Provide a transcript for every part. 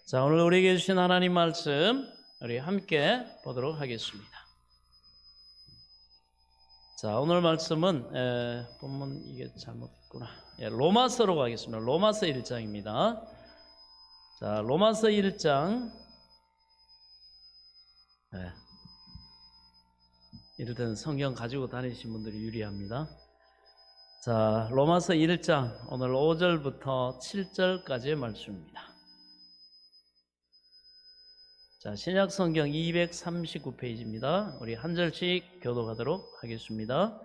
자, 오늘 우리에게 주신 하나님 말씀 우리 함께 보도록 하겠습니다. 자, 오늘 말씀은 본문 이게 잘못했구나. 로마서로 가겠습니다. 로마서 1장입니다. 자, 로마서 1장. 이럴 때는 성경 가지고 다니신 분들이 유리합니다. 자, 로마서 1장 오늘 5절부터 7절까지의 말씀입니다. 자, 신약 성경 239페이지입니다. 우리 한 절씩 교독하도록 하겠습니다.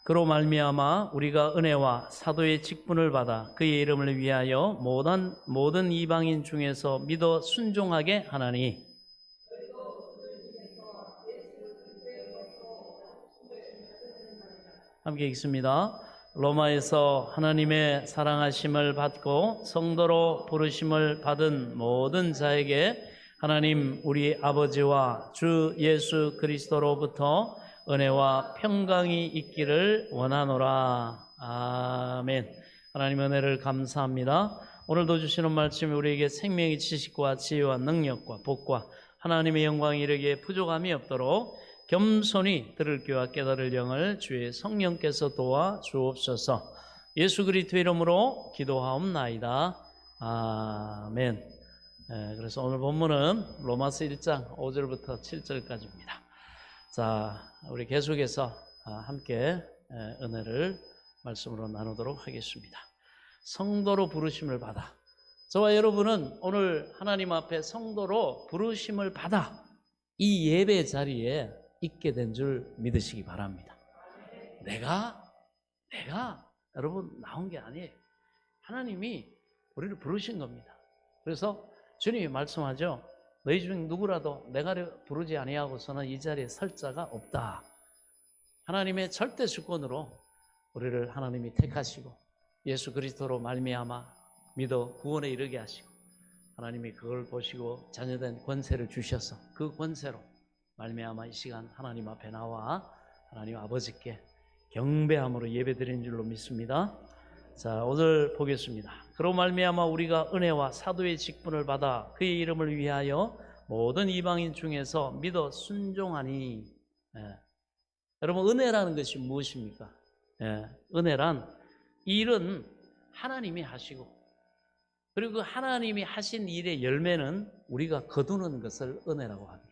그로 말미암아 우리가 은혜와 사도의 직분을 받아 그의 이름을 위하여 모든 이방인 중에서 믿어 순종하게 하나니, 함께 읽습니다. 로마에서 하나님의 사랑하심을 받고 성도로 부르심을 받은 모든 자에게 하나님 우리 아버지와 주 예수 그리스도로부터 은혜와 평강이 있기를 원하노라. 아멘. 하나님 은혜를 감사합니다. 오늘도 주시는 말씀이 우리에게 생명의 지식과 지혜와 능력과 복과 하나님의 영광이 이르기에 부족함이 없도록 겸손히 들을 귀와 깨달을 영을 주의 성령께서 도와 주옵소서. 예수 그리스도의 이름으로 기도하옵나이다. 아멘. 그래서 오늘 본문은 로마서 1장 5절부터 7절까지입니다. 자, 우리 계속해서 함께 은혜를 말씀으로 나누도록 하겠습니다. 성도로 부르심을 받아. 저와 여러분은 오늘 하나님 앞에 성도로 부르심을 받아 이 예배 자리에 있게 된 줄 믿으시기 바랍니다. 내가 여러분 나온 게 아니에요. 하나님이 우리를 부르신 겁니다. 그래서 주님이 말씀하죠. 너희 중 누구라도 내가 부르지 아니하고서는 이 자리에 설 자가 없다. 하나님의 절대 주권으로 우리를 하나님이 택하시고 예수 그리스도로 말미암아 믿어 구원에 이르게 하시고 하나님이 그걸 보시고 자녀된 권세를 주셔서 그 권세로 말미암아 이 시간 하나님 앞에 나와 하나님 아버지께 경배함으로 예배드린 줄로 믿습니다. 자, 5절 보겠습니다. 그로 말미암아 우리가 은혜와 사도의 직분을 받아 그의 이름을 위하여 모든 이방인 중에서 믿어 순종하니. 여러분, 은혜라는 것이 무엇입니까? 은혜란 이 일은 하나님이 하시고 그리고 그 하나님이 하신 일의 열매는 우리가 거두는 것을 은혜라고 합니다.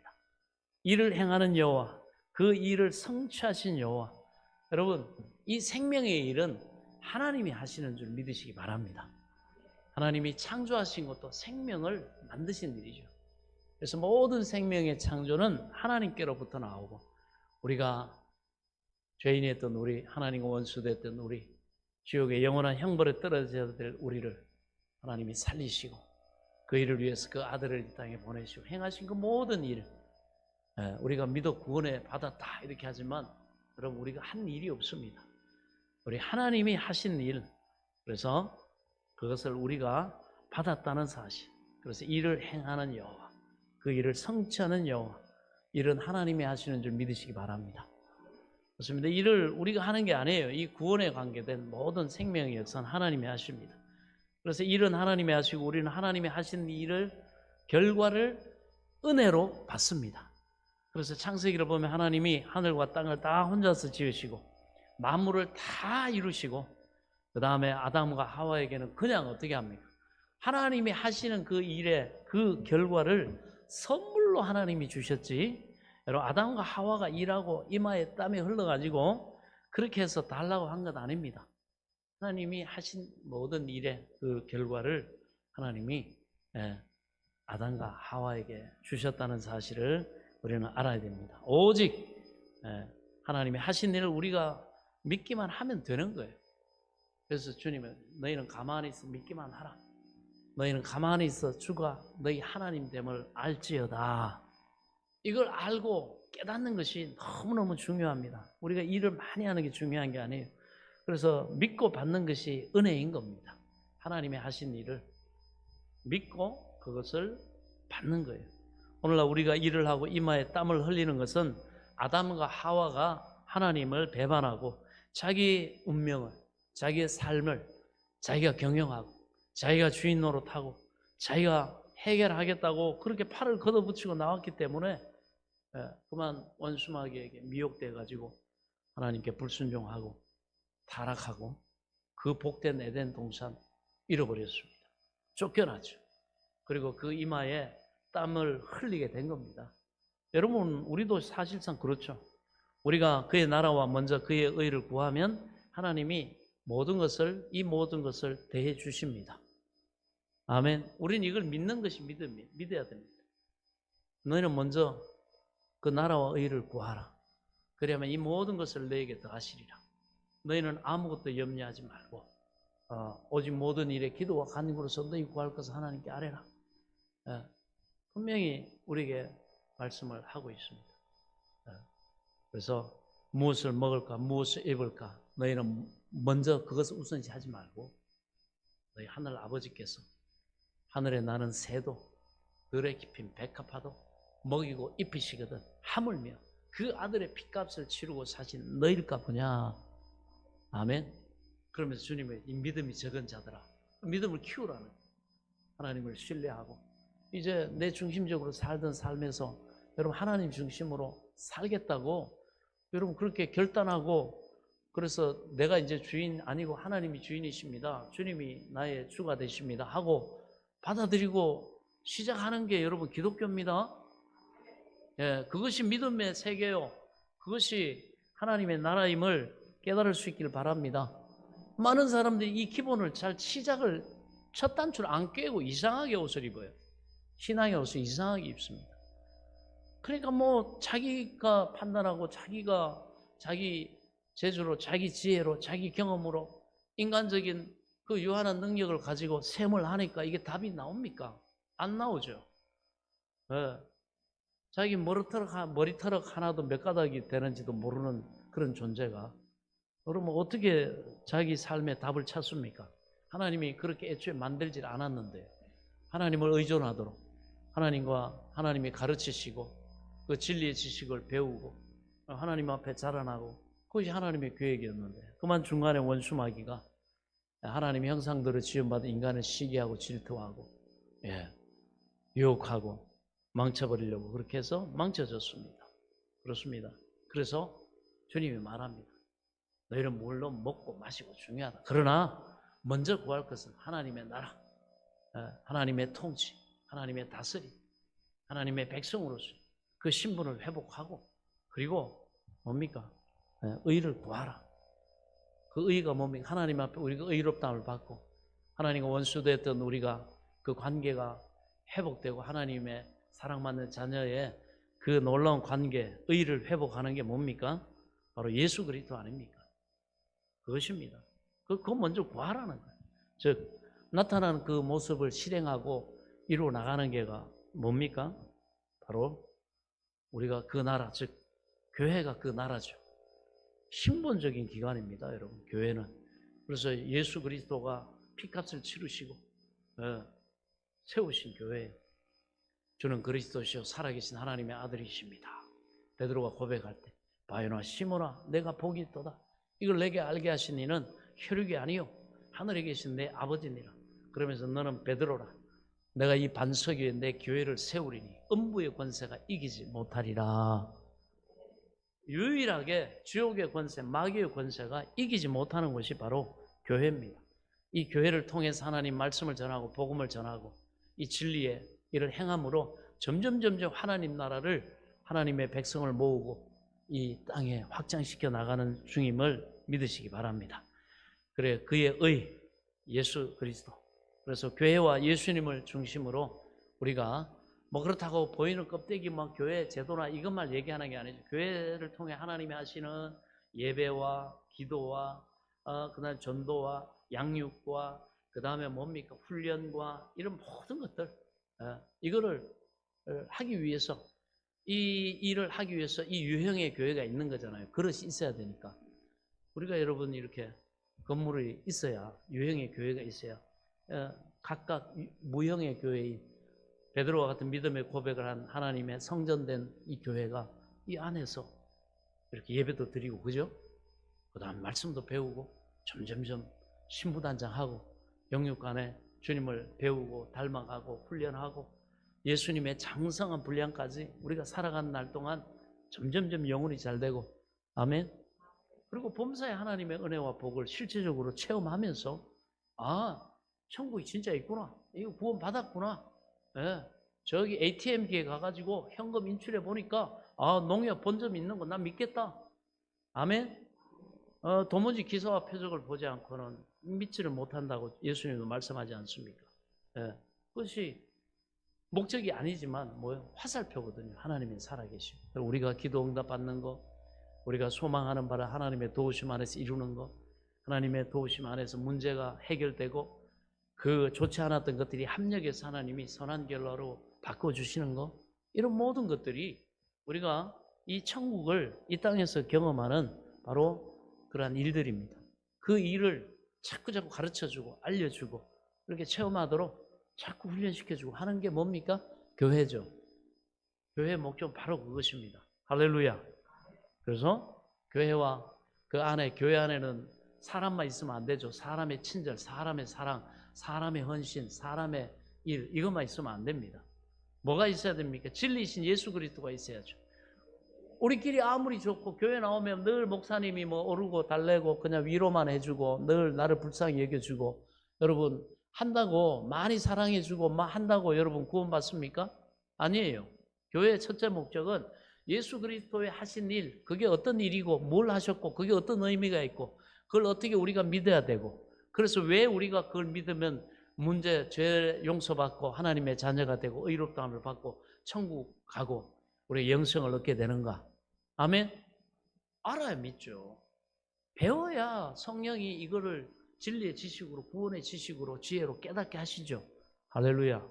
일을 행하는 여호와, 그 일을 성취하신 여호와. 여러분, 이 생명의 일은 하나님이 하시는 줄 믿으시기 바랍니다. 하나님이 창조하신 것도 생명을 만드신 일이죠. 그래서 모든 생명의 창조는 하나님께로부터 나오고 우리가 죄인이었던 우리, 하나님과 원수됐던 우리, 지옥의 영원한 형벌에 떨어져야 될 우리를 하나님이 살리시고 그 일을 위해서 그 아들을 이 땅에 보내시고 행하신 그 모든 일, 우리가 믿어 구원에 받았다 이렇게 하지만 여러분 우리가 한 일이 없습니다. 우리 하나님이 하신 일, 그래서 그것을 우리가 받았다는 사실, 그래서 일을 행하는 여호와, 그 일을 성취하는 여호와, 일은 하나님이 하시는 줄 믿으시기 바랍니다. 그렇습니다. 일을 우리가 하는 게 아니에요. 이 구원에 관계된 모든 생명의 역사는 하나님이 하십니다. 그래서 일은 하나님이 하시고 우리는 하나님이 하신 일을 결과를 은혜로 받습니다. 그래서 창세기를 보면 하나님이 하늘과 땅을 다 혼자서 지으시고 만물을 다 이루시고 그 다음에 아담과 하와에게는 그냥 어떻게 합니까? 하나님이 하시는 그 일의 그 결과를 선물로 하나님이 주셨지. 여러분, 아담과 하와가 일하고 이마에 땀이 흘러가지고 그렇게 해서 달라고 한 것 아닙니다. 하나님이 하신 모든 일의 그 결과를 하나님이 아담과 하와에게 주셨다는 사실을 우리는 알아야 됩니다. 오직 하나님이 하신 일을 우리가 믿기만 하면 되는 거예요. 그래서 주님은 너희는 가만히 있어 믿기만 하라. 너희는 가만히 있어 주가 너희 하나님됨을 알지어다. 이걸 알고 깨닫는 것이 너무너무 중요합니다. 우리가 일을 많이 하는 게 중요한 게 아니에요. 그래서 믿고 받는 것이 은혜인 겁니다. 하나님이 하신 일을 믿고 그것을 받는 거예요. 오늘날 우리가 일을 하고 이마에 땀을 흘리는 것은 아담과 하와가 하나님을 배반하고 자기 운명을, 자기의 삶을 자기가 경영하고 자기가 주인 노릇하고 자기가 해결하겠다고 그렇게 팔을 걷어붙이고 나왔기 때문에 그만 원수마귀에게 미혹돼 가지고 하나님께 불순종하고 타락하고 그 복된 에덴 동산 잃어버렸습니다. 쫓겨났죠. 그리고 그 이마에 땀을 흘리게 된 겁니다. 여러분, 우리도 사실상 그렇죠. 우리가 그의 나라와 먼저 그의 의를 구하면 하나님이 이 모든 것을 대해 주십니다. 아멘. 우리는 이걸 믿는 것이 믿어야 됩니다. 너희는 먼저 그 나라와 의를 구하라. 그러면 이 모든 것을 너에게 더하시리라. 너희는 아무것도 염려하지 말고 오직 모든 일에 기도와 간구로서 너희 구할 것을 하나님께 아뢰라. 분명히 우리에게 말씀을 하고 있습니다. 그래서 무엇을 먹을까, 무엇을 입을까, 너희는 먼저 그것을 우선시하지 말고 너희 하늘 아버지께서 하늘에 나는 새도 들에 깊인 백합화도 먹이고 입히시거든 하물며 그 아들의 핏값을 치르고 사신 너희일까 보냐. 아멘. 그러면서 주님의 이 믿음이 적은 자들아, 믿음을 키우라는 하나님을 신뢰하고 이제 내 중심적으로 살던 삶에서 여러분 하나님 중심으로 살겠다고 여러분 그렇게 결단하고, 그래서 내가 이제 주인 아니고 하나님이 주인이십니다, 주님이 나의 주가 되십니다 하고 받아들이고 시작하는 게 여러분 기독교입니다. 그것이 믿음의 세계요. 그것이 하나님의 나라임을 깨달을 수 있기를 바랍니다. 많은 사람들이 이 기본을 첫 단추를 안 꿰고 이상하게 옷을 입어요. 신앙의 옷을 이상하게 입습니다. 그러니까 뭐 자기가 판단하고 자기가 자기 재주로 자기 지혜로 자기 경험으로 인간적인 그 유한한 능력을 가지고 셈을 하니까 이게 답이 나옵니까? 안 나오죠. 자기 머리털럭 하나도 몇 가닥이 되는지도 모르는 그런 존재가 그러면 어떻게 자기 삶의 답을 찾습니까? 하나님이 그렇게 애초에 만들질 않았는데 하나님을 의존하도록 하나님이 가르치시고 그 진리의 지식을 배우고 하나님 앞에 자라나고 그것이 하나님의 계획이었는데 그만 중간에 원수마귀가 하나님의 형상대로 지음받은 인간을 시기하고 질투하고 유혹하고 망쳐버리려고 그렇게 해서 망쳐졌습니다. 그렇습니다. 그래서 주님이 말합니다. 너희는 물론 먹고 마시고 중요하다. 그러나 먼저 구할 것은 하나님의 나라, 하나님의 통치, 하나님의 다스림, 하나님의 백성으로서 그 신분을 회복하고 그리고 뭡니까? 의를 구하라. 그 의가 뭡니까? 하나님 앞에 우리가 의롭다함을 받고 하나님과 원수됐던 우리가 그 관계가 회복되고 하나님의 사랑받는 자녀의 그 놀라운 관계, 의를 회복하는 게 뭡니까? 바로 예수 그리스도 아닙니까? 그것입니다. 그거 먼저 구하라는 거예요. 즉 나타나는 그 모습을 실행하고 이루어 나가는 게가 뭡니까? 바로 우리가 그 나라, 즉 교회가 그 나라죠. 신분적인 기관입니다, 여러분. 교회는. 그래서 예수 그리스도가 피값을 치르시고 세우신 교회예요. 주는 그리스도시요 살아계신 하나님의 아들이십니다. 베드로가 고백할 때 바요나 시몬아 내가 복이 있도다. 이걸 내게 알게 하신 이는 혈육이 아니요 하늘에 계신 내 아버지니라. 그러면서 너는 베드로라. 내가 이 반석 위에 내 교회를 세우리니 음부의 권세가 이기지 못하리라. 유일하게 지옥의 권세, 마귀의 권세가 이기지 못하는 것이 바로 교회입니다. 이 교회를 통해서 하나님 말씀을 전하고 복음을 전하고 이 진리의 일을 행함으로 점점 하나님 나라를 하나님의 백성을 모으고 이 땅에 확장시켜 나가는 중임을 믿으시기 바랍니다. 그래 그의 의 예수 그리스도. 그래서 교회와 예수님을 중심으로 우리가 뭐 그렇다고 보이는 껍데기만 교회 제도나 이것만 얘기하는 게 아니죠. 교회를 통해 하나님이 하시는 예배와 기도와 그다음에 전도와 양육과 그다음에 뭡니까 훈련과 이런 모든 것들 이거를 하기 위해서 이 일을 하기 위해서 이 유형의 교회가 있는 거잖아요. 그릇이 있어야 되니까 우리가 여러분 이렇게 건물이 있어야 유형의 교회가 있어야 각각 무형의 교회인 베드로와 같은 믿음의 고백을 한 하나님의 성전된 이 교회가 이 안에서 이렇게 예배도 드리고 그죠? 그 다음 말씀도 배우고 점점점 신부단장하고 영육 안에 주님을 배우고 닮아가고 훈련하고 예수님의 장성한 분량까지 우리가 살아가는 날 동안 점점점 영혼이 잘 되고, 아멘. 그리고 범사에 하나님의 은혜와 복을 실제적으로 체험하면서 천국이 진짜 있구나, 이거 구원 받았구나, 예. 저기 ATM기에 가가지고 현금 인출해 보니까 농협 본점 있는 거 난 믿겠다, 아멘. 도무지 기사와 표적을 보지 않고는 믿지를 못한다고 예수님도 말씀하지 않습니까? 예. 그것이 목적이 아니지만 뭐예요? 화살표거든요. 하나님이 살아계시고 우리가 기도 응답 받는 거, 우리가 소망하는 바를 하나님의 도우심 안에서 이루는 거, 하나님의 도우심 안에서 문제가 해결되고 그 좋지 않았던 것들이 합력해서 하나님이 선한 결과로 바꿔주시는 거, 이런 모든 것들이 우리가 이 천국을 이 땅에서 경험하는 바로 그러한 일들입니다. 그 일을 자꾸 가르쳐주고 알려주고 그렇게 체험하도록 자꾸 훈련시켜주고 하는 게 뭡니까? 교회죠. 교회의 목적은 바로 그것입니다. 할렐루야. 그래서 교회와 그 안에, 교회 안에는 사람만 있으면 안 되죠. 사람의 친절, 사람의 사랑, 사람의 헌신, 사람의 일, 이것만 있으면 안 됩니다. 뭐가 있어야 됩니까? 진리이신 예수 그리스도가 있어야죠. 우리끼리 아무리 좋고 교회 나오면 늘 목사님이 뭐 오르고 달래고 그냥 위로만 해주고 늘 나를 불쌍히 여겨주고, 여러분 한다고 많이 사랑해주고 막 한다고 여러분 구원받습니까? 아니에요. 교회의 첫째 목적은 예수 그리스도의 하신 일, 그게 어떤 일이고 뭘 하셨고 그게 어떤 의미가 있고 그걸 어떻게 우리가 믿어야 되고, 그래서 왜 우리가 그걸 믿으면 문제, 죄 용서받고 하나님의 자녀가 되고 의롭다함을 받고 천국 가고 우리의 영생을 얻게 되는가? 아멘? 알아야 믿죠. 배워야 성령이 이거를 진리의 지식으로, 구원의 지식으로, 지혜로 깨닫게 하시죠. 할렐루야.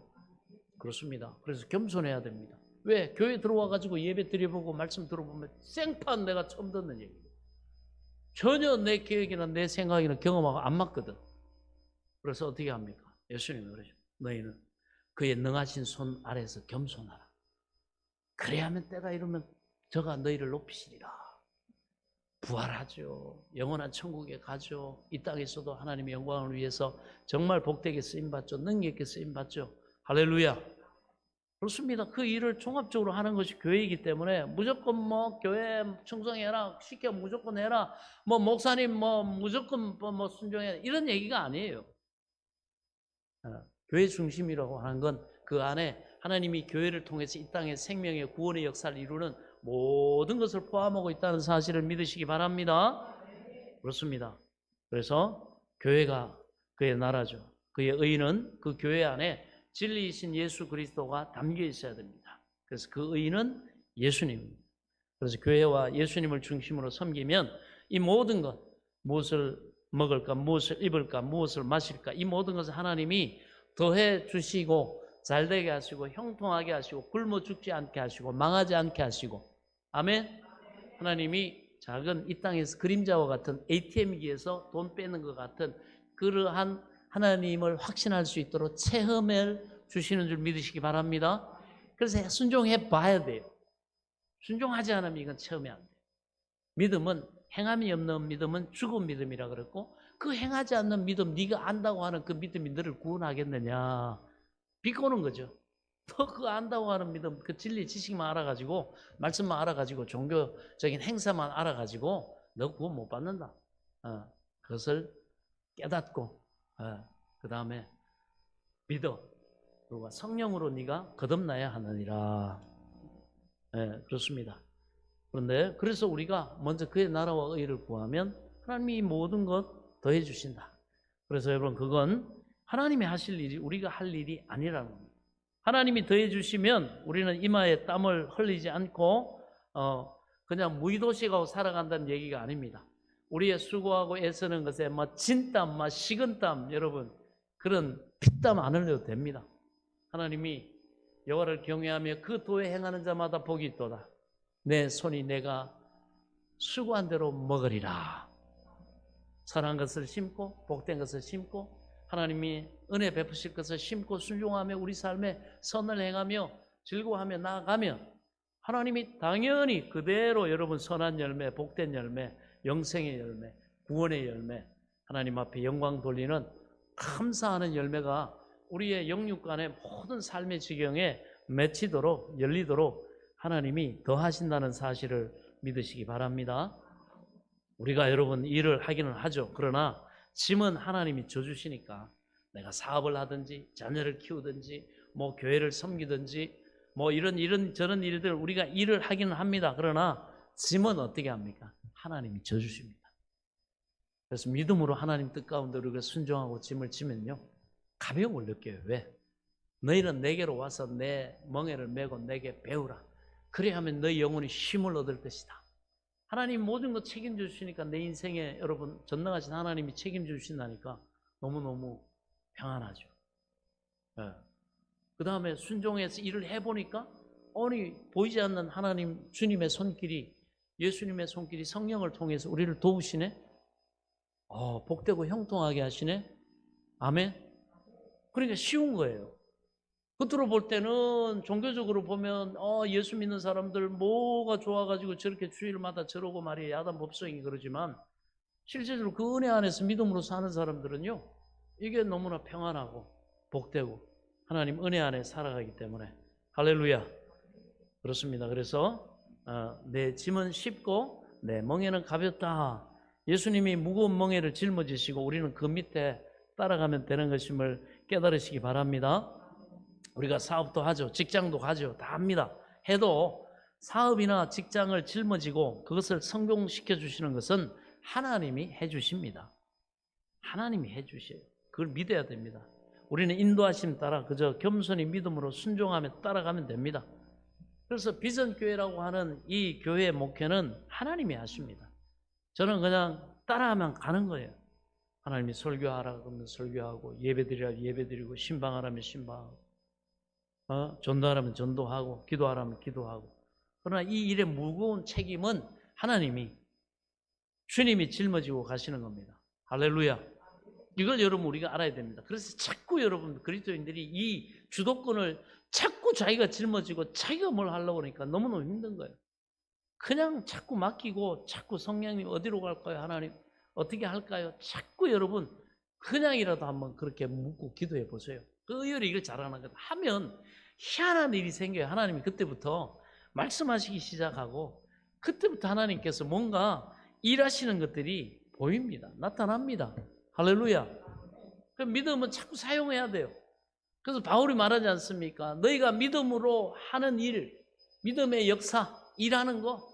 그렇습니다. 그래서 겸손해야 됩니다. 왜? 교회 들어와가지고 예배 드려보고 말씀 들어보면 생판 내가 처음 듣는 얘기, 전혀 내 계획이나 내 생각이나 경험하고 안 맞거든. 그래서 어떻게 합니까? 예수님이 그러죠. 너희는 그의 능하신 손 아래에서 겸손하라. 그래야만 때가 이르면 저가 너희를 높이시리라. 부활하죠. 영원한 천국에 가죠. 이 땅에서도 하나님의 영광을 위해서 정말 복되게 쓰임받죠. 능력 있게 쓰임받죠. 할렐루야. 그렇습니다. 그 일을 종합적으로 하는 것이 교회이기 때문에 무조건 뭐 교회 충성해라, 시켜 무조건 해라, 뭐 목사님 뭐 무조건 뭐 순종해라, 이런 얘기가 아니에요. 교회 중심이라고 하는 건 그 안에 하나님이 교회를 통해서 이 땅에 생명의 구원의 역사를 이루는 모든 것을 포함하고 있다는 사실을 믿으시기 바랍니다. 그렇습니다. 그래서 교회가 그의 나라죠. 그의 의는 그 교회 안에 진리이신 예수 그리스도가 담겨 있어야 됩니다. 그래서 그 의는 예수님입니다. 그래서 교회와 예수님을 중심으로 섬기면 이 모든 것, 무엇을 먹을까, 무엇을 입을까, 무엇을 마실까, 이 모든 것을 하나님이 더해 주시고 잘되게 하시고 형통하게 하시고 굶어 죽지 않게 하시고 망하지 않게 하시고, 아멘. 하나님이 작은 이 땅에서 그림자와 같은 ATM기에서 돈 빼는 것 같은 그러한 하나님을 확신할 수 있도록 체험을 주시는 줄 믿으시기 바랍니다. 그래서 순종해 봐야 돼요. 순종하지 않으면 이건 체험이 안 돼요. 믿음은 행함이 없는 믿음은 죽은 믿음이라 그랬고, 그 행하지 않는 믿음, 네가 안다고 하는 그 믿음이 너를 구원하겠느냐, 비꼬는 거죠. 너 그거 안다고 하는 믿음, 그 진리 지식만 알아가지고 말씀만 알아가지고 종교적인 행사만 알아가지고 너 구원 못 받는다. 그것을 깨닫고 그 다음에 믿어. 그리고 성령으로 네가 거듭나야 하느니라. 그렇습니다. 그런데 그래서 우리가 먼저 그의 나라와 의를 구하면 하나님이 모든 것 더해 주신다. 그래서 여러분, 그건 하나님이 하실 일이 우리가 할 일이 아니라는 겁니다. 하나님이 더해 주시면 우리는 이마에 땀을 흘리지 않고 그냥 무의도식하고 살아간다는 얘기가 아닙니다. 우리의 수고하고 애쓰는 것에 진땀, 식은땀, 여러분 그런 피땀 안 흘려도 됩니다. 하나님이 여호와를 경외하며 그 도에 행하는 자마다 복이 있도다. 내 손이 내가 수고한 대로 먹으리라. 선한 것을 심고 복된 것을 심고 하나님이 은혜 베푸실 것을 심고 순종하며 우리 삶에 선을 행하며 즐거워하며 나아가면 하나님이 당연히 그대로 여러분 선한 열매, 복된 열매, 영생의 열매, 구원의 열매, 하나님 앞에 영광 돌리는 감사하는 열매가 우리의 영육간의 모든 삶의 지경에 맺히도록 열리도록 하나님이 더하신다는 사실을 믿으시기 바랍니다. 우리가 여러분 일을 하기는 하죠. 그러나 짐은 하나님이 져주시니까 내가 사업을 하든지 자녀를 키우든지 뭐 교회를 섬기든지 뭐 이런 저런 일들 우리가 일을 하기는 합니다. 그러나 짐은 어떻게 합니까? 하나님이 져주십니다. 그래서 믿음으로 하나님 뜻 가운데 우리가 순종하고 짐을 지면요 가벼움을 느껴요. 왜? 너희는 내게로 와서 내 멍에를 메고 내게 배우라. 그래야 하면 너희 영혼이 쉼을 얻을 것이다. 하나님 모든 것 책임져 주시니까 내 인생에 여러분 전능하신 하나님이 책임져 주신다니까 너무너무 평안하죠. 네. 그 다음에 순종해서 일을 해보니까 아니 보이지 않는 하나님 주님의 손길이 예수님의 손길이 성령을 통해서 우리를 도우시네. 복되고 형통하게 하시네. 아멘. 그러니까 쉬운 거예요. 겉으로 볼 때는 종교적으로 보면 예수 믿는 사람들 뭐가 좋아가지고 저렇게 주일마다 저러고 말이야 야단 법석이 그러지만 실제적으로 그 은혜 안에서 믿음으로 사는 사람들은요 이게 너무나 평안하고 복되고 하나님 은혜 안에 살아가기 때문에 할렐루야. 그렇습니다. 그래서 내 짐은 쉽고 내 멍에는 가볍다. 예수님이 무거운 멍에를 짊어지시고 우리는 그 밑에 따라가면 되는 것임을 깨달으시기 바랍니다. 우리가 사업도 하죠. 직장도 가죠. 다 합니다. 해도 사업이나 직장을 짊어지고 그것을 성공시켜 주시는 것은 하나님이 해 주십니다. 하나님이 해 주셔요. 그걸 믿어야 됩니다. 우리는 인도하심 따라 그저 겸손히 믿음으로 순종하며 따라가면 됩니다. 그래서 비전교회라고 하는 이 교회의 목회는 하나님이 하십니다. 저는 그냥 따라하면 가는 거예요. 하나님이 설교하라 그러면 설교하고 예배드리라 예배드리고 신방하라면 신방하고 전도하라면 전도하고 기도하라면 기도하고. 그러나 이 일의 무거운 책임은 하나님이 주님이 짊어지고 가시는 겁니다. 할렐루야. 이걸 여러분 우리가 알아야 됩니다. 그래서 자꾸 여러분 그리스도인들이 이 주도권을 자꾸 자기가 짊어지고 자기가 뭘 하려고 하니까 너무너무 힘든 거예요. 그냥 자꾸 맡기고 자꾸 성령님 어디로 갈까요? 하나님 어떻게 할까요? 자꾸 여러분 그냥이라도 한번 그렇게 묻고 기도해 보세요. 그 의열이 이걸 잘하는 거다 하면 희한한 일이 생겨요. 하나님이 그때부터 말씀하시기 시작하고 그때부터 하나님께서 뭔가 일하시는 것들이 보입니다. 나타납니다. 할렐루야. 그 믿음은 자꾸 사용해야 돼요. 그래서 바울이 말하지 않습니까? 너희가 믿음으로 하는 일, 믿음의 역사, 일하는 거,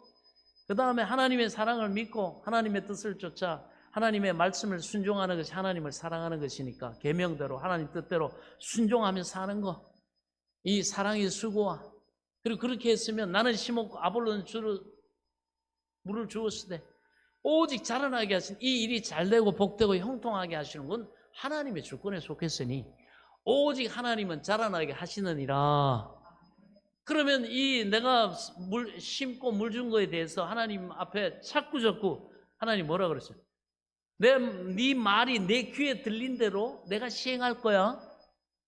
그 다음에 하나님의 사랑을 믿고 하나님의 뜻을 쫓아 하나님의 말씀을 순종하는 것이 하나님을 사랑하는 것이니까 계명대로 하나님 뜻대로 순종하며 사는 거, 이 사랑의 수고와 그리고 그렇게 했으면 나는 심었고 아볼로는 물을 주었을 때 오직 자라나게 하신 이 일이 잘되고 복되고 형통하게 하시는 건 하나님의 주권에 속했으니 오직 하나님은 자라나게 하시느니라. 그러면 이 내가 심고 물 준 거에 대해서 하나님 앞에 자꾸 하나님 뭐라 그랬어요? 네 말이 내 귀에 들린 대로 내가 시행할 거야.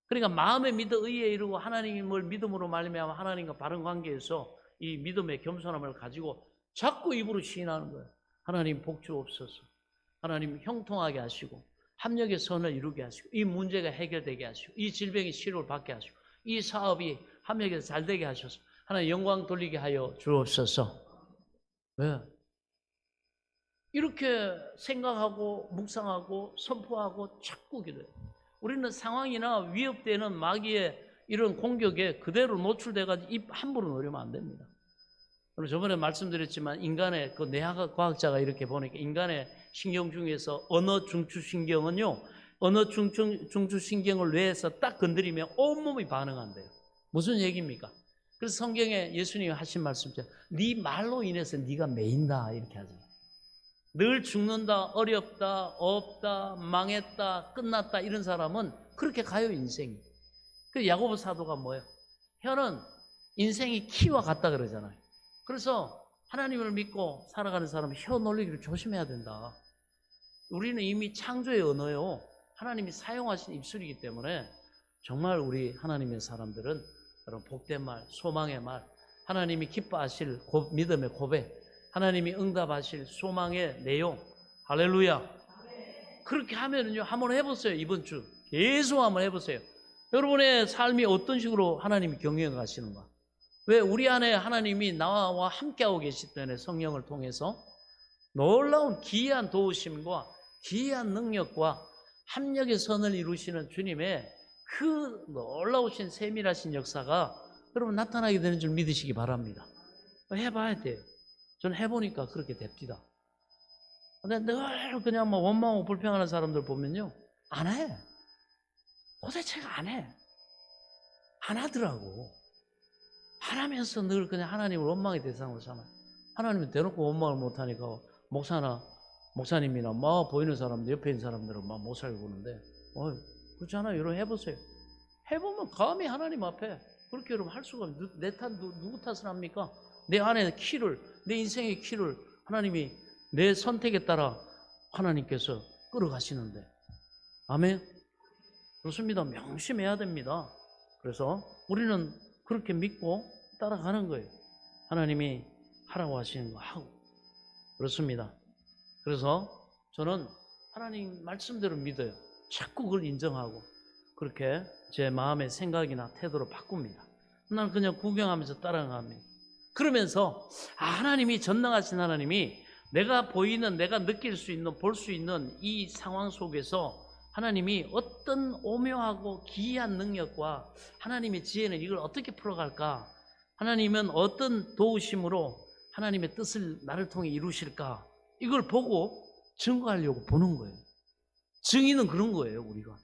그러니까 마음에 믿어 의에 이르고 하나님을 믿음으로 말미암아 하나님과 바른 관계에서 이 믿음의 겸손함을 가지고 자꾸 입으로 시인하는 거예요. 하나님 복 주옵소서. 하나님 형통하게 하시고 합력의 선을 이루게 하시고 이 문제가 해결되게 하시고 이 질병이 치료를 받게 하시고 이 사업이 합력에서 잘 되게 하셔서 하나님 영광 돌리게 하여 주옵소서. 왜? 이렇게 생각하고 묵상하고 선포하고 자꾸 기도해요. 우리는 상황이나 위협되는 마귀의 이런 공격에 그대로 노출돼가지고 입 함부로 노리면 안 됩니다. 저번에 말씀드렸지만 인간의 그 뇌학 과학자가 이렇게 보니까 인간의 신경 중에서 언어 중추신경은요, 언어 중추신경을 뇌에서 딱 건드리면 온몸이 반응한대요. 무슨 얘기입니까? 그래서 성경에 예수님이 하신 말씀처럼 네 말로 인해서 네가 매인다 이렇게 하잖아요. 늘 죽는다, 어렵다, 없다, 망했다, 끝났다 이런 사람은 그렇게 가요 인생이. 그 야고보 사도가 뭐예요? 혀는 인생이 키와 같다 그러잖아요. 그래서 하나님을 믿고 살아가는 사람은 혀 놀리기를 조심해야 된다. 우리는 이미 창조의 언어요. 하나님이 사용하신 입술이기 때문에 정말 우리 하나님의 사람들은 여러분 복된 말, 소망의 말, 하나님이 기뻐하실 믿음의 고백, 하나님이 응답하실 소망의 내용, 할렐루야. 그렇게 하면은요, 한번 해보세요. 이번 주 계속 한번 해보세요. 여러분의 삶이 어떤 식으로 하나님이 경영해 가시는가? 왜? 우리 안에 하나님이 나와 함께하고 계시기 때문에 성령을 통해서 놀라운 기이한 도우심과 기이한 능력과 합력의 선을 이루시는 주님의 그 놀라우신 세밀하신 역사가 여러분 나타나게 되는 줄 믿으시기 바랍니다. 해봐야 돼요. 저는 해보니까 그렇게 됩니다. 근데 늘 그냥 뭐 원망하고 불평하는 사람들 보면요, 안 해. 도대체가 안 해. 안 하더라고. 안 하면서 늘 그냥 하나님을 원망의 대상으로 삼아요. 하나님은 대놓고 원망을 못하니까 목사님이나 막 보이는 사람들, 옆에 있는 사람들은 막 못 살고 그러는데, 그렇잖아요. 여러분 해보세요. 해보면 감히 하나님 앞에 그렇게 여러분 할 수가 없어요. 내 탓, 누구 탓을 합니까? 내 안에 키를, 내 인생의 키를 하나님이 내 선택에 따라 하나님께서 끌어가시는데. 아멘? 그렇습니다. 명심해야 됩니다. 그래서 우리는 그렇게 믿고 따라가는 거예요. 하나님이 하라고 하시는 거 하고. 그렇습니다. 그래서 저는 하나님 말씀대로 믿어요. 자꾸 그걸 인정하고 그렇게 제 마음의 생각이나 태도를 바꿉니다. 나는 그냥 구경하면서 따라갑니다. 그러면서 하나님이 전능하신 하나님이 내가 보이는, 내가 느낄 수 있는, 볼 수 있는 이 상황 속에서 하나님이 어떤 오묘하고 기이한 능력과 하나님의 지혜는 이걸 어떻게 풀어갈까? 하나님은 어떤 도우심으로 하나님의 뜻을 나를 통해 이루실까? 이걸 보고 증거하려고 보는 거예요. 증인은 그런 거예요, 우리가.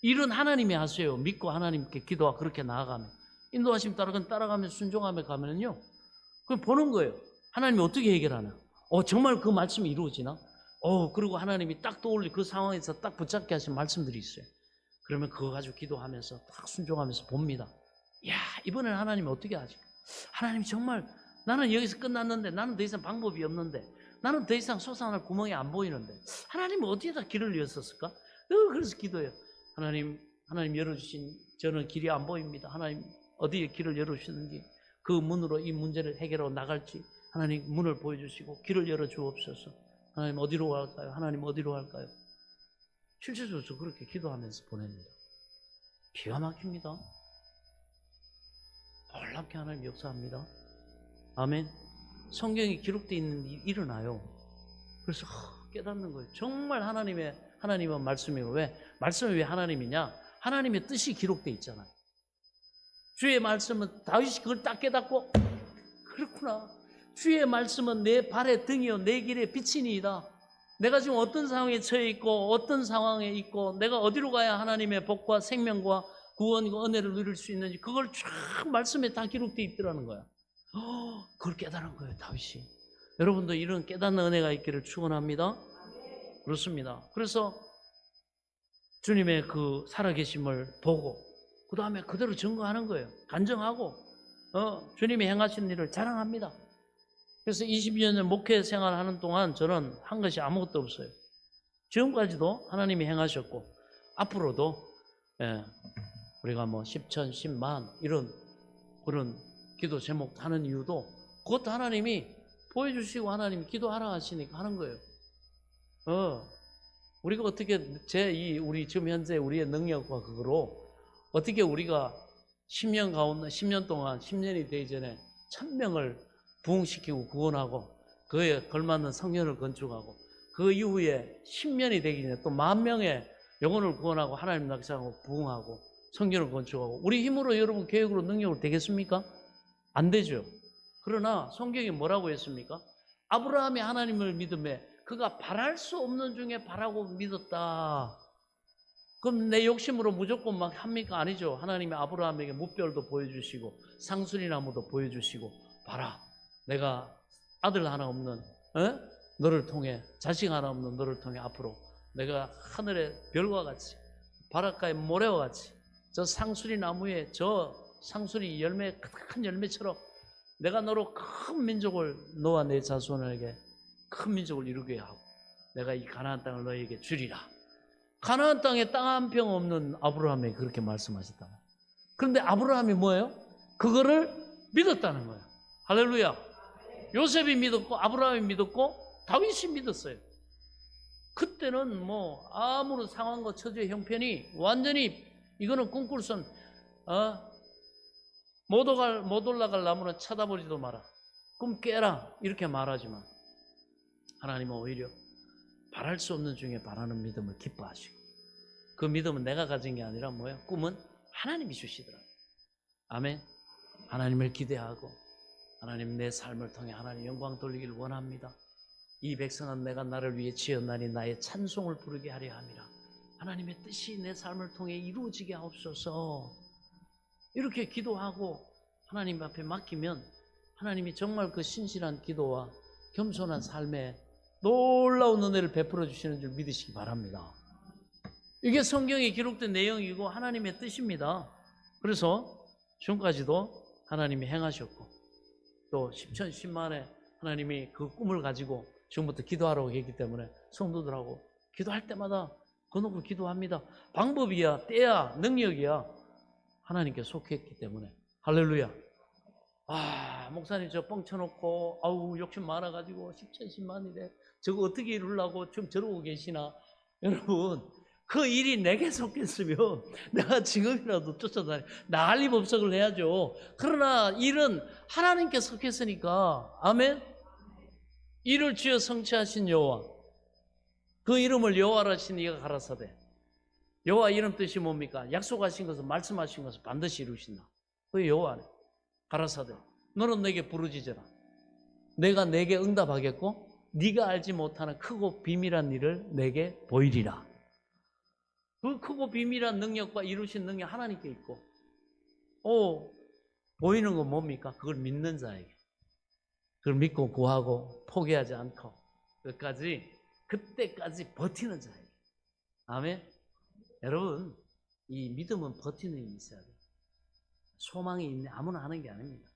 일은 하나님이 하세요. 믿고 하나님께 기도하고 그렇게 나아가면. 인도하심 따라가면 순종하며 가면요. 그럼 보는 거예요. 하나님이 어떻게 해결하나? 정말 그 말씀이 이루어지나? 그리고 하나님이 딱 떠올리 그 상황에서 딱 붙잡게 하신 말씀들이 있어요. 그러면 그거 가지고 기도하면서 딱 순종하면서 봅니다. 야, 이번에는 하나님이 어떻게 하지? 하나님 정말 나는 여기서 끝났는데, 나는 더 이상 방법이 없는데, 나는 더 이상 솟아날 구멍이 안 보이는데 하나님은 어디에다 길을 여셨을까? 그래서 기도해요. 하나님 열어주신 저는 길이 안 보입니다. 하나님 어디에 길을 열어주시는지, 그 문으로 이 문제를 해결하고 나갈지 하나님 문을 보여주시고 길을 열어주옵소서. 하나님 어디로 갈까요? 하나님 어디로 갈까요? 실제적으로 저 그렇게 기도하면서 보냅니다. 기가 막힙니다. 놀랍게 하나님 역사합니다. 아멘. 성경에 기록되어 있는 일이 일어나요. 그래서 깨닫는 거예요. 정말 하나님은 말씀이고, 왜? 말씀이 왜 하나님이냐? 하나님의 뜻이 기록되어 있잖아요. 주의 말씀은 다윗이 그걸 딱 깨닫고, 그렇구나. 주의 말씀은 내 발의 등이요 내 길의 빛이니이다. 내가 지금 어떤 상황에 처해 있고 어떤 상황에 있고 내가 어디로 가야 하나님의 복과 생명과 구원과 은혜를 누릴 수 있는지 그걸 쫙 말씀에 다 기록되어 있더라는 거야. 그걸 깨달은 거예요, 다윗이. 여러분도 이런 깨닫는 은혜가 있기를 축원합니다. 그렇습니다. 그래서 주님의 그 살아계심을 보고 그 다음에 그대로 증거하는 거예요. 간증하고 주님이 행하신 일을 자랑합니다. 그래서 20여 년 목회 생활하는 동안 저는 한 것이 아무것도 없어요. 지금까지도 하나님이 행하셨고 앞으로도 우리가 뭐 10천, 10만 이런 그런 기도 제목 하는 이유도 그것도 하나님이 보여주시고 하나님이 기도하라 하시니까 하는 거예요. 우리가 어떻게 우리 지금 현재 우리의 능력과 그거로 어떻게 우리가 10년 가운데 10년 동안 10년이 되기 전에 1000명을 부흥시키고 구원하고 그에 걸맞는 성전을 건축하고 그 이후에 10년이 되기 전에 또 10,000명의 영혼을 구원하고 하나님 낙상하고 부흥하고 성전을 건축하고 우리 힘으로 여러분 계획으로 능력으로 되겠습니까? 안 되죠. 그러나 성경이 뭐라고 했습니까? 아브라함이 하나님을 믿음에 그가 바랄 수 없는 중에 바라고 믿었다. 그럼 내 욕심으로 무조건 막 합니까? 아니죠. 하나님이 아브라함에게 무별도 보여주시고 상수리나무도 보여주시고 봐라, 내가 아들 하나 없는 너를 통해, 자식 하나 없는 너를 통해 앞으로 내가 하늘의 별과 같이 바닷가의 모래와 같이 저 상수리 나무에 저 상수리 열매, 큰 열매처럼 내가 너로 큰 민족을, 너와 내 자손에게 큰 민족을 이루게 하고 내가 이 가나안 땅을 너에게 주리라. 가나안 땅에 땅 한 평 없는 아브라함에게 그렇게 말씀하셨다. 그런데 아브라함이 뭐예요? 그거를 믿었다는 거예요. 할렐루야. 요셉이 믿었고 아브라함이 믿었고 다윗이 믿었어요. 그때는 뭐 아무런 상황과 처지의 형편이 완전히 이거는 꿈꿀선 못 올라갈 나무는 쳐다보지도 마라. 꿈 깨라 이렇게 말하지만 하나님은 오히려 바랄 수 없는 중에 바라는 믿음을 기뻐하시고 그 믿음은 내가 가진 게 아니라 뭐야? 꿈은 하나님이 주시더라. 아멘. 하나님을 기대하고 하나님 내 삶을 통해 하나님 영광 돌리기를 원합니다. 이 백성은 내가 나를 위해 지었나니 나의 찬송을 부르게 하려 함이라. 하나님의 뜻이 내 삶을 통해 이루어지게 하옵소서. 이렇게 기도하고 하나님 앞에 맡기면 하나님이 정말 그 신실한 기도와 겸손한 삶에 놀라운 은혜를 베풀어 주시는 줄 믿으시기 바랍니다. 이게 성경에 기록된 내용이고 하나님의 뜻입니다. 그래서 지금까지도 하나님이 행하셨고 또 10천 10만에 하나님이 그 꿈을 가지고 지금부터 기도하라고 했기 때문에 성도들하고 기도할 때마다 거놓고 기도합니다. 방법이야, 때야, 능력이야 하나님께 속했기 때문에 할렐루야. 목사님 저 뻥쳐놓고 아우 욕심 많아가지고 10천 10만이래 저거 어떻게 이루려고 좀 저러고 계시나. 여러분 그 일이 내게 속했으면 내가 지금이라도 쫓아다니 난리법석을 해야죠. 그러나 일은 하나님께 속했으니까 아멘. 이를 지어 성취하신 여호와 그 이름을 여호와라 하신 이가 가라사대. 여호와 이름 뜻이 뭡니까? 약속하신 것을 말씀하신 것을 반드시 이루신다. 그 여호와네. 가라사대 너는 내게 부르짖어라. 내가 내게 응답하겠고 네가 알지 못하는 크고 비밀한 일을 내게 보이리라. 그 크고 비밀한 능력과 이루신 능력 하나님께 있고 보이는 건 뭡니까? 그걸 믿는 자에게 그걸 믿고 구하고 포기하지 않고 그때까지 버티는 자에게. 아멘. 여러분 이 믿음은 버티는 힘이 있어야 돼요. 소망이 있네 아무나 하는 게 아닙니다.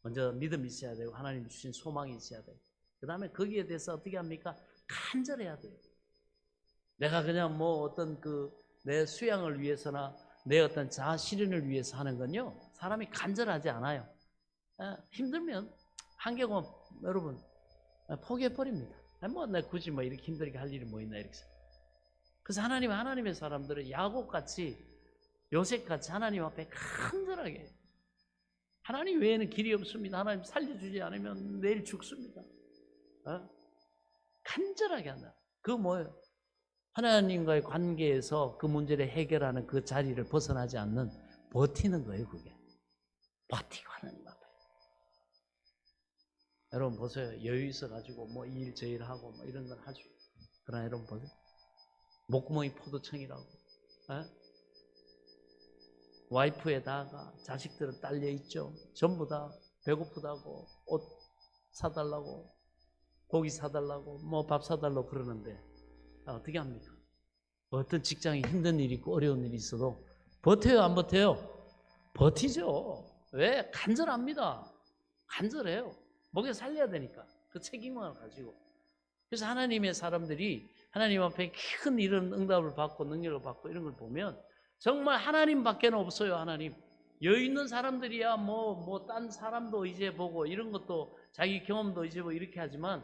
먼저 믿음이 있어야 되고 하나님이 주신 소망이 있어야 돼요. 그 다음에 거기에 대해서 어떻게 합니까? 간절해야 돼요. 내가 그냥 뭐 어떤 내 수양을 위해서나 내 어떤 자아 실현을 위해서 하는 건요 사람이 간절하지 않아요. 힘들면 한계고 여러분 포기해버립니다. 내 굳이 뭐 이렇게 힘들게 할 일이 뭐 있나 이렇게. 그래서 하나님의 사람들은 야곱같이 요셉같이 하나님 앞에 간절하게 하나님 외에는 길이 없습니다. 하나님 살려주지 않으면 내일 죽습니다. 간절하게 한다. 그거 뭐예요? 하나님과의 관계에서 그 문제를 해결하는 그 자리를 벗어나지 않는 버티는 거예요. 그게 버티고 하나님 앞에. 여러분 보세요. 여유 있어가지고 뭐 이 일 저 일 하고 뭐 이런 건 하죠. 그러나 여러분 보세요. 목구멍이 포도청이라고. 와이프에다가 자식들은 딸려 있죠. 전부 다 배고프다고 옷 사달라고 고기 사달라고 뭐 밥 사달라고 그러는데 어떻게 합니까? 어떤 직장에 힘든 일이 있고 어려운 일이 있어도 버텨요 안 버텨요? 버티죠. 왜? 간절합니다. 간절해요. 먹여 살려야 되니까 그 책임을 가지고. 그래서 하나님의 사람들이 하나님 앞에 큰 이런 응답을 받고 능력을 받고 이런 걸 보면 정말 하나님밖에 없어요. 하나님. 여유 있는 사람들이야 딴 사람도 이제 보고 이런 것도 자기 경험도 이제 뭐 이렇게 하지만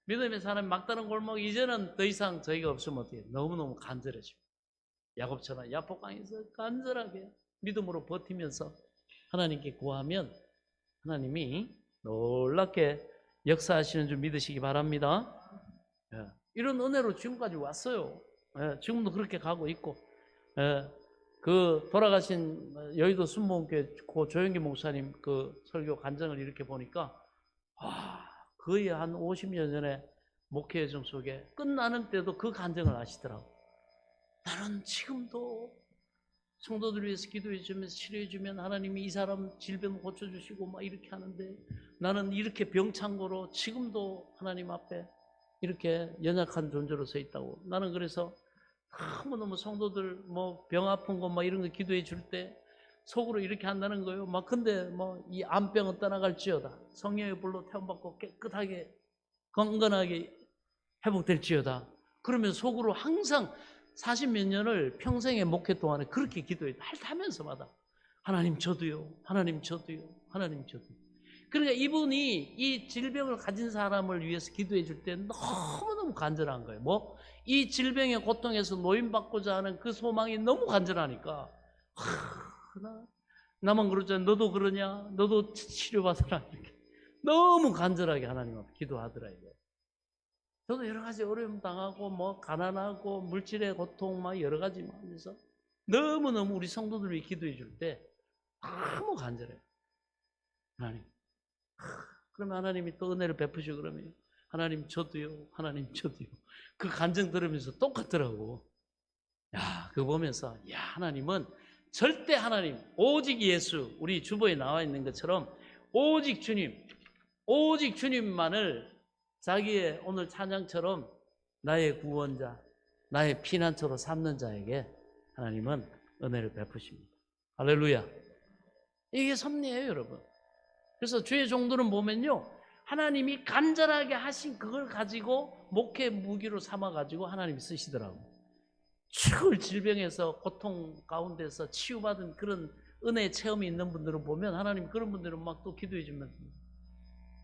믿음의 사람이 막다른 골목 이제는 더 이상 저희가 없으면 어떻게 너무너무 간절해집니다. 야곱처럼 야복강에서 간절하게 믿음으로 버티면서 하나님께 구하면 하나님이 놀랍게 역사하시는 줄 믿으시기 바랍니다. 이런 은혜로 지금까지 왔어요. 지금도 그렇게 가고 있고 그 돌아가신 여의도 순복음교회 고 조영기 목사님 그 설교 간증을 이렇게 보니까 거의 한 50년 전에 목회 여정 속에 끝나는 때도 그 간증을 하시더라고. 나는 지금도 성도들 위해서 기도해주면서 치료해주면 하나님이 이 사람 질병 고쳐주시고 막 이렇게 하는데 나는 이렇게 병창고로 지금도 하나님 앞에 이렇게 연약한 존재로 서 있다고. 나는 그래서 너무너무 성도들 뭐 병 아픈 거 막 이런 거 기도해 줄 때 속으로 이렇게 한다는 거예요. 막 근데 뭐 이 암병은 떠나갈지어다. 성령의 불로 태움받고 깨끗하게 건강하게 회복될지어다. 그러면 속으로 항상 40몇 년을 평생의 목회 동안에 그렇게 기도해 하면서마다 하나님 저도요. 하나님 저도요. 하나님 저도요. 그러니까 이분이 이 질병을 가진 사람을 위해서 기도해 줄 때 너무너무 간절한 거예요. 뭐? 이 질병의 고통에서 노인받고자 하는 그 소망이 너무 간절하니까 나만 그러잖아. 너도 그러냐? 너도 치료받아라. 이렇게 너무 간절하게 하나님 앞에 기도하더라고요. 저도 여러 가지 어려움 당하고 뭐 가난하고 물질의 고통 막 여러 가지 하면서 너무너무 우리 성도들 위해 기도해 줄 때 너무 간절해요. 하나님. 그러면 하나님이 또 은혜를 베푸시고 그러면 하나님 저도요. 하나님 저도요. 그 간증 들으면서 똑같더라고. 야, 그거 보면서 야, 하나님은 절대 하나님 오직 예수 우리 주보에 나와 있는 것처럼 오직 주님만을 자기의 오늘 찬양처럼 나의 구원자, 나의 피난처로 삼는 자에게 하나님은 은혜를 베푸십니다. 할렐루야. 이게 섭리예요, 여러분. 그래서 주의 종들은 보면요, 하나님이 간절하게 하신 그걸 가지고 목회 무기로 삼아가지고 하나님이 쓰시더라고요. 죽을 질병에서 고통 가운데서 치유받은 그런 은혜의 체험이 있는 분들을 보면 하나님 그런 분들은 막 또 기도해 주면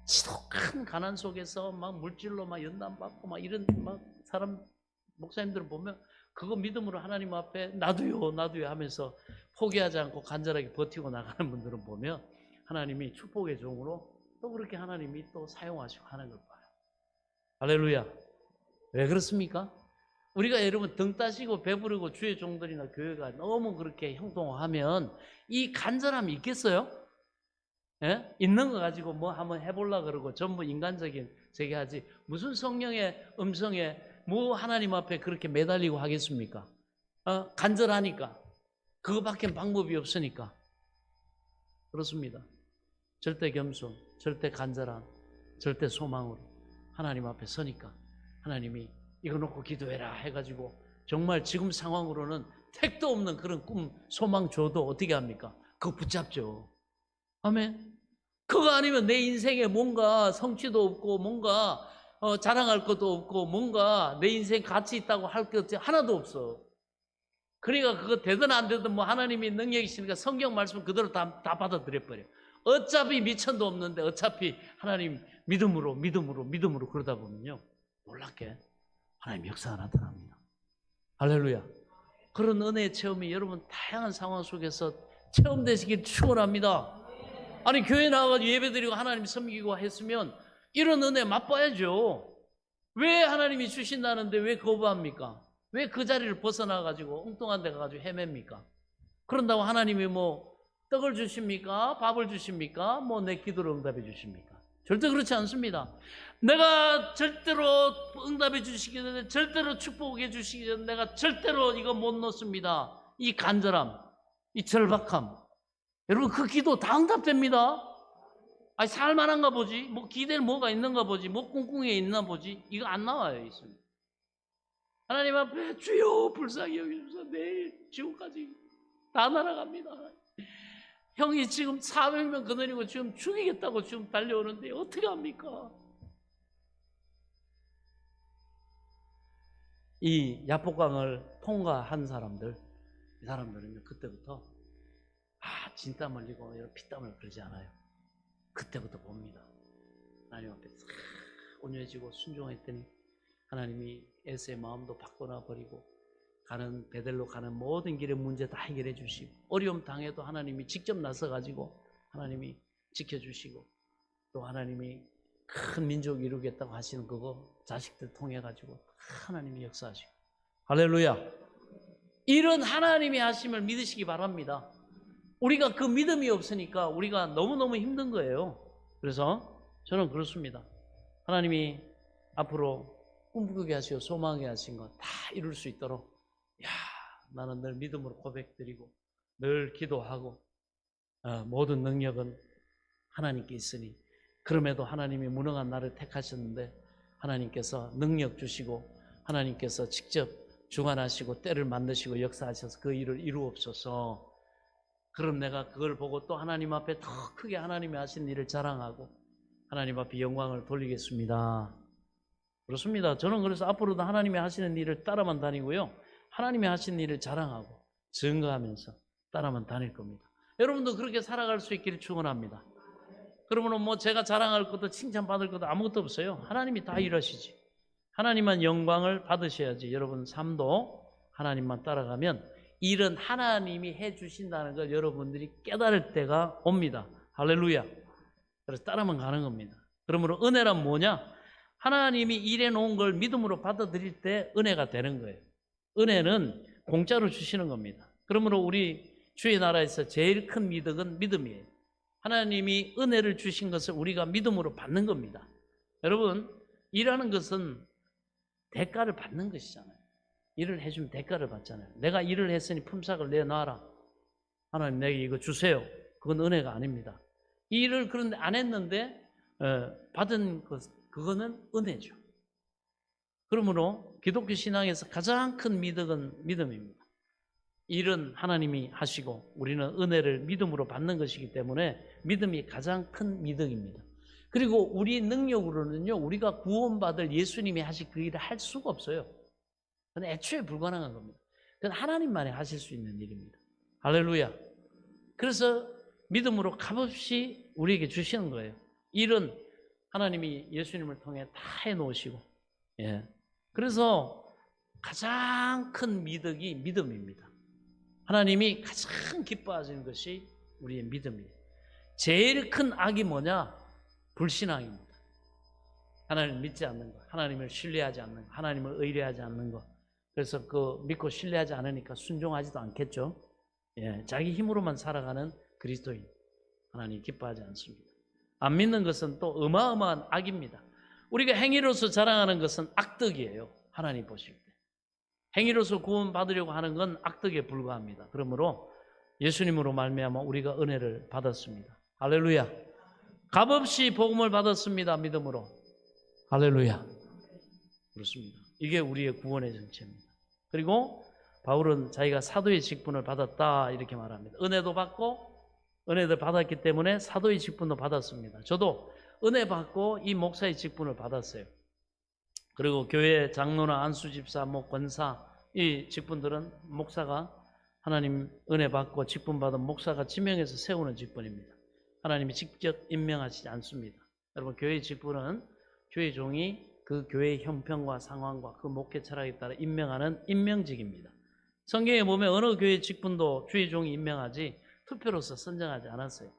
지독한 가난 속에서 막 물질로 막 연단받고 막 이런 막 사람 목사님들을 보면 그거 믿음으로 하나님 앞에 나도요 하면서 포기하지 않고 간절하게 버티고 나가는 분들은 보면 하나님이 축복의 종으로 또 그렇게 하나님이 또 사용하시고 하는 걸 봐요. 할렐루야. 왜 그렇습니까? 우리가 여러분 등 따시고 배부르고 주의 종들이나 교회가 너무 그렇게 형통하면 이 간절함이 있겠어요? 예? 있는 거 가지고 뭐 한번 해보려고 그러고 전부 인간적인 저기 하지 무슨 성령의 음성에 뭐 하나님 앞에 그렇게 매달리고 하겠습니까? 간절하니까 그거밖에 방법이 없으니까 그렇습니다. 절대 겸손, 절대 간절함, 절대 소망으로 하나님 앞에 서니까 하나님이 이거 놓고 기도해라 해가지고 정말 지금 상황으로는 택도 없는 그런 꿈, 소망 줘도 어떻게 합니까? 그거 붙잡죠. 아멘. 그거 아니면 내 인생에 뭔가 성취도 없고 뭔가 자랑할 것도 없고 뭔가 내 인생 가치 있다고 할 것 하나도 없어. 그러니까 그거 되든 안 되든 뭐 하나님이 능력이 있으니까 성경 말씀 그대로 다 받아들여 버려. 어차피 미천도 없는데 어차피 하나님 믿음으로 그러다 보면요 놀랍게 하나님 역사가 나타납니다. 할렐루야. 그런 은혜의 체험이 여러분 다양한 상황 속에서 체험되시길 축원합니다. 아니 교회 나와가지고 예배드리고 하나님 섬기고 했으면 이런 은혜 맛봐야죠. 왜 하나님이 주신다는데 왜 거부합니까? 왜 그 자리를 벗어나가지고 엉뚱한 데 가가지고 헤맵니까? 그런다고 하나님이 뭐 떡을 주십니까? 밥을 주십니까? 뭐 내 기도를 응답해 주십니까? 절대 그렇지 않습니다. 내가 절대로 응답해 주시기 전에 절대로 축복해 주시기 전에 내가 절대로 이거 못 놓습니다. 이 간절함, 이 절박함 여러분 그 기도 다 응답됩니다. 아니 살만한가 보지 뭐 기대는 뭐가 있는가 보지 뭐 꿍꿍이에 있나 보지 이거 안 나와요. 있습니다. 하나님 앞에 주여 불쌍히 여기소서 내일 지옥까지 다 날아갑니다. 형이 지금 400명 거느리고 지금 죽이겠다고 지금 달려오는데 어떻게 합니까? 이 야복강을 통과한 사람들 이 사람들은 그때부터 진땀 흘리고 피땀을 흘리지 않아요. 그때부터 봅니다. 하나님 앞에 싹 온유해지고 순종했더니 하나님이 에스의 마음도 바꿔놔 버리고 가는 베델로 가는 모든 길의 문제 다 해결해 주시고 어려움 당해도 하나님이 직접 나서 가지고 하나님이 지켜주시고 또 하나님이 큰 민족 이루겠다고 하시는 그거 자식들 통해 가지고 하나님이 역사하시고 할렐루야. 이런 하나님이 하심을 믿으시기 바랍니다. 우리가 그 믿음이 없으니까 우리가 너무너무 힘든 거예요. 그래서 저는 그렇습니다. 하나님이 앞으로 꿈꾸게 하시고 소망하게 하신 거 다 이룰 수 있도록 나는 늘 믿음으로 고백드리고 늘 기도하고 모든 능력은 하나님께 있으니 그럼에도 하나님이 무능한 나를 택하셨는데 하나님께서 능력 주시고 하나님께서 직접 주관하시고 때를 만드시고 역사하셔서 그 일을 이루옵소서. 그럼 내가 그걸 보고 또 하나님 앞에 더 크게 하나님이 하신 일을 자랑하고 하나님 앞에 영광을 돌리겠습니다. 그렇습니다. 저는 그래서 앞으로도 하나님이 하시는 일을 따라만 다니고요. 하나님이 하신 일을 자랑하고 증거하면서 따라만 다닐 겁니다. 여러분도 그렇게 살아갈 수 있기를 축원합니다. 그러면 뭐 제가 자랑할 것도 칭찬받을 것도 아무것도 없어요. 하나님이 다 일하시지. 하나님만 영광을 받으셔야지. 여러분 삶도 하나님만 따라가면 일은 하나님이 해주신다는 걸 여러분들이 깨달을 때가 옵니다. 할렐루야. 그래서 따라만 가는 겁니다. 그러므로 은혜란 뭐냐? 하나님이 일해 놓은 걸 믿음으로 받아들일 때 은혜가 되는 거예요. 은혜는 공짜로 주시는 겁니다. 그러므로 우리 주의 나라에서 제일 큰 미덕은 믿음이에요. 하나님이 은혜를 주신 것을 우리가 믿음으로 받는 겁니다. 여러분, 일하는 것은 대가를 받는 것이잖아요. 일을 해주면 대가를 받잖아요. 내가 일을 했으니 품삯을 내놔라. 하나님 내게 이거 주세요. 그건 은혜가 아닙니다. 이 일을 그런데 안 했는데 받은 것, 그거는 은혜죠. 그러므로 기독교 신앙에서 가장 큰 미덕은 믿음입니다. 일은 하나님이 하시고 우리는 은혜를 믿음으로 받는 것이기 때문에 믿음이 가장 큰 미덕입니다. 그리고 우리 능력으로는요, 우리가 구원받을 예수님이 하신 그 일을 할 수가 없어요. 그건 애초에 불가능한 겁니다. 그건 하나님만이 하실 수 있는 일입니다. 할렐루야. 그래서 믿음으로 값없이 우리에게 주시는 거예요. 일은 하나님이 예수님을 통해 다 해놓으시고, 예. 그래서 가장 큰 미덕이 믿음입니다. 하나님이 가장 기뻐하시는 것이 우리의 믿음이에요. 제일 큰 악이 뭐냐? 불신앙입니다. 하나님을 믿지 않는 것, 하나님을 신뢰하지 않는 것, 하나님을 의뢰하지 않는 것. 그래서 그 믿고 신뢰하지 않으니까 순종하지도 않겠죠. 예, 자기 힘으로만 살아가는 그리스도인, 하나님 기뻐하지 않습니다. 안 믿는 것은 또 어마어마한 악입니다. 우리가 행위로서 자랑하는 것은 악덕이에요. 하나님 보실 때. 행위로서 구원받으려고 하는 건 악덕에 불과합니다. 그러므로 예수님으로 말미암아 우리가 은혜를 받았습니다. 할렐루야. 값없이 복음을 받았습니다. 믿음으로. 할렐루야. 그렇습니다. 이게 우리의 구원의 정체입니다. 그리고 바울은 자기가 사도의 직분을 받았다 이렇게 말합니다. 은혜도 받고 은혜를 받았기 때문에 사도의 직분도 받았습니다. 저도 은혜 받고 이 목사의 직분을 받았어요. 그리고 교회 장로나 안수집사, 권사 이 직분들은 목사가 하나님 은혜 받고 직분 받은 목사가 지명해서 세우는 직분입니다. 하나님이 직접 임명하시지 않습니다. 여러분, 교회의 직분은 교회 종이 그 교회의 형편과 상황과 그 목회 철학에 따라 임명하는 임명직입니다. 성경에 보면 어느 교회 직분도 주의 종이 임명하지 투표로서 선정하지 않았어요.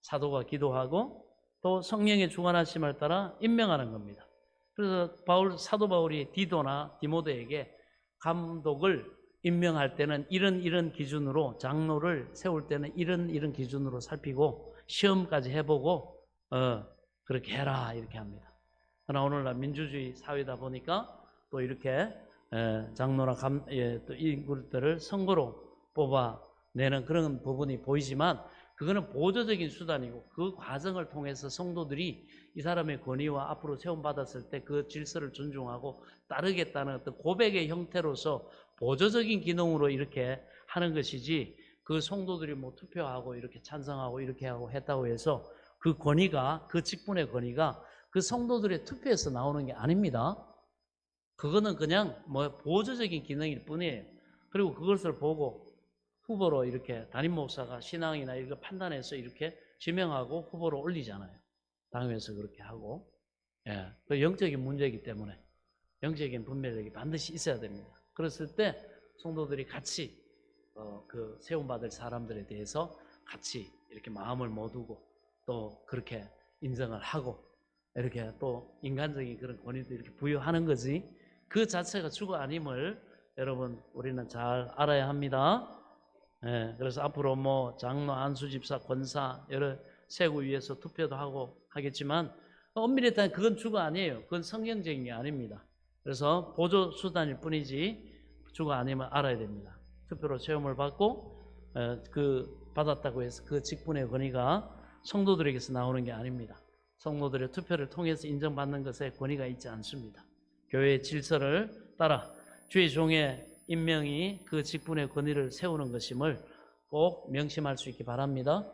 사도가 기도하고 또 성령의 주관하심을 따라 임명하는 겁니다. 그래서 사도 바울이 디도나 디모데에게 감독을 임명할 때는 이런 기준으로, 장로를 세울 때는 이런 기준으로 살피고 시험까지 해보고 그렇게 해라 이렇게 합니다. 그러나 오늘날 민주주의 사회다 보니까 또 이렇게 장로나 또 이 그룹들을 선거로 뽑아내는 그런 부분이 보이지만 그거는 보조적인 수단이고 그 과정을 통해서 성도들이 이 사람의 권위와 앞으로 세움받았을 때 그 질서를 존중하고 따르겠다는 어떤 고백의 형태로서 보조적인 기능으로 이렇게 하는 것이지, 그 성도들이 뭐 투표하고 이렇게 찬성하고 이렇게 하고 했다고 해서 그 권위가, 그 직분의 권위가 그 성도들의 투표에서 나오는 게 아닙니다. 그거는 그냥 뭐 보조적인 기능일 뿐이에요. 그리고 그것을 보고 후보로 이렇게 담임 목사가 신앙이나 이거 판단해서 이렇게 지명하고 후보로 올리잖아요. 당회에서 그렇게 하고. 예, 그 영적인 문제이기 때문에 영적인 분별력이 반드시 있어야 됩니다. 그랬을 때 성도들이 같이 그 세움받을 사람들에 대해서 같이 이렇게 마음을 모두고 또 그렇게 인정을 하고 이렇게 또 인간적인 그런 권위도 이렇게 부여하는 거지, 그 자체가 주가 아님을 여러분 우리는 잘 알아야 합니다. 예, 그래서 앞으로 뭐 장로, 안수집사, 권사 여러 세고 위해서 투표도 하고 하겠지만 엄밀히 따지면 그건 주가 아니에요. 그건 성경적인 게 아닙니다. 그래서 보조 수단일 뿐이지 주가 아님을 알아야 됩니다. 투표로 체험을 받고 그 받았다고 해서 그 직분의 권위가 성도들에게서 나오는 게 아닙니다. 성도들의 투표를 통해서 인정받는 것에 권위가 있지 않습니다. 교회의 질서를 따라 주의 종의 임명이 그 직분의 권위를 세우는 것임을 꼭 명심할 수 있기 바랍니다.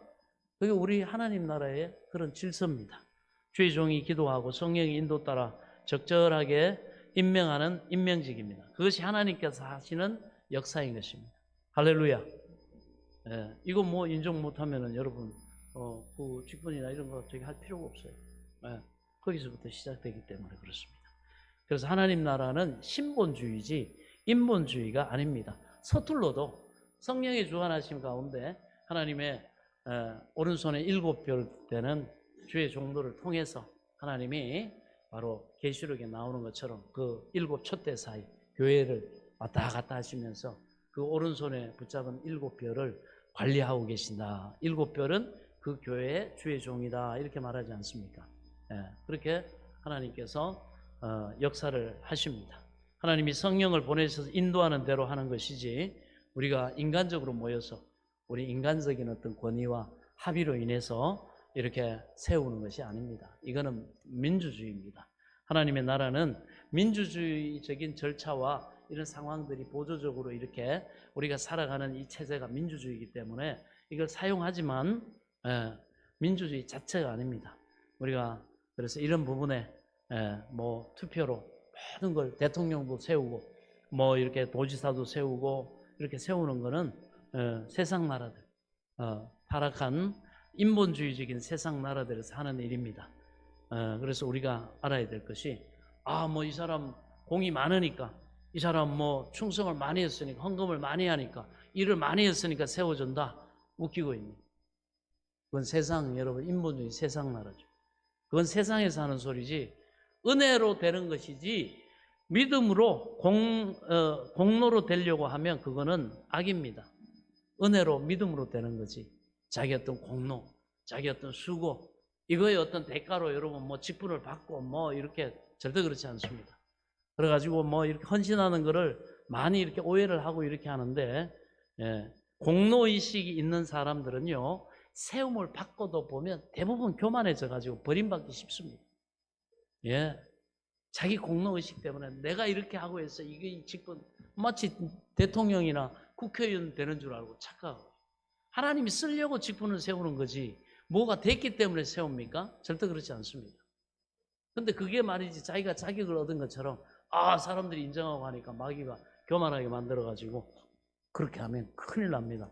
그게 우리 하나님 나라의 그런 질서입니다. 주의 종이 기도하고 성령의 인도 따라 적절하게 임명하는 임명직입니다. 그것이 하나님께서 하시는 역사인 것입니다. 할렐루야. 예, 이거 뭐 인정 못하면은 여러분 그 직분이나 이런 거 저기 할 필요가 없어요. 예, 거기서부터 시작되기 때문에 그렇습니다. 그래서 하나님 나라는 신본주의지 인본주의가 아닙니다. 서툴러도 성령의 주관하심 가운데 하나님의 오른손에 7별 되는 주의 종도를 통해서 하나님이 바로 계시록에 나오는 것처럼 그 7촛대 사이 교회를 왔다 갔다 하시면서 그 오른손에 붙잡은 7별을 관리하고 계신다. 7별은 그 교회의 주의 종이다. 이렇게 말하지 않습니까? 그렇게 하나님께서 역사를 하십니다. 하나님이 성령을 보내셔서 인도하는 대로 하는 것이지 우리가 인간적으로 모여서 우리 인간적인 어떤 권위와 합의로 인해서 이렇게 세우는 것이 아닙니다. 이거는 민주주의입니다. 하나님의 나라는 민주주의적인 절차와 이런 상황들이 보조적으로 이렇게 우리가 살아가는 이 체제가 민주주의이기 때문에 이걸 사용하지만 민주주의 자체가 아닙니다. 우리가 그래서 이런 부분에 뭐 투표로 모든 걸 대통령도 세우고 뭐 이렇게 도지사도 세우고 이렇게 세우는 거는 세상 나라들 타락한 인본주의적인 세상 나라들에서 하는 일입니다. 그래서 우리가 알아야 될 것이 뭐 이 사람 공이 많으니까 이 사람 뭐 충성을 많이 했으니까 헌금을 많이 하니까 일을 많이 했으니까 세워준다. 웃기고 있네. 그건 세상 여러분 인본주의 세상 나라죠. 그건 세상에서 하는 소리지 은혜로 되는 것이지 믿음으로 공로로 되려고 하면 그거는 악입니다. 은혜로 믿음으로 되는 거지. 자기 어떤 공로, 자기 어떤 수고 이거의 어떤 대가로 여러분 뭐 직분을 받고 뭐 이렇게 절대 그렇지 않습니다. 그래가지고 뭐 이렇게 헌신하는 거를 많이 이렇게 오해를 하고 이렇게 하는데 공로의식이 있는 사람들은요 세움을 받고도 보면 대부분 교만해져 가지고 버림받기 쉽습니다. 자기 공로의식 때문에 내가 이렇게 하고 해서 이게 직분 마치 대통령이나 국회의원 되는 줄 알고 착각하고 하나님이 쓰려고 직분을 세우는 거지 뭐가 됐기 때문에 세웁니까? 절대 그렇지 않습니다. 근데 그게 말이지 자기가 자격을 얻은 것처럼 사람들이 인정하고 하니까 마귀가 교만하게 만들어가지고 그렇게 하면 큰일 납니다.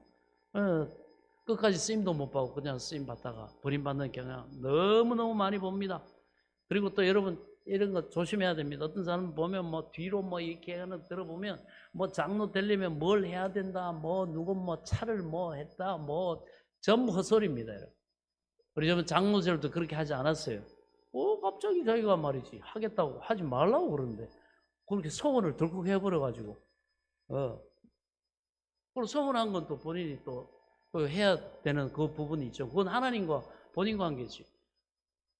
끝까지 쓰임도 못 받고 그냥 쓰임 받다가 버림받는 경향 너무너무 많이 봅니다. 그리고 또 여러분 이런 거 조심해야 됩니다. 어떤 사람 보면 뭐 뒤로 뭐 이렇게 하는 들어보면 뭐 장로 되려면 뭘 해야 된다, 뭐 누구 뭐 차를 뭐 했다, 뭐 전부 헛소리입니다. 여러분. 우리 좀 장로들도 그렇게 하지 않았어요. 갑자기 자기가 말이지 하겠다고 하지 말라고 그러는데 그렇게 소원을 덜컥 해버려가지고 그리고 소원한 건 또 본인이 또 해야 되는 그 부분이 있죠. 그건 하나님과 본인 관계지.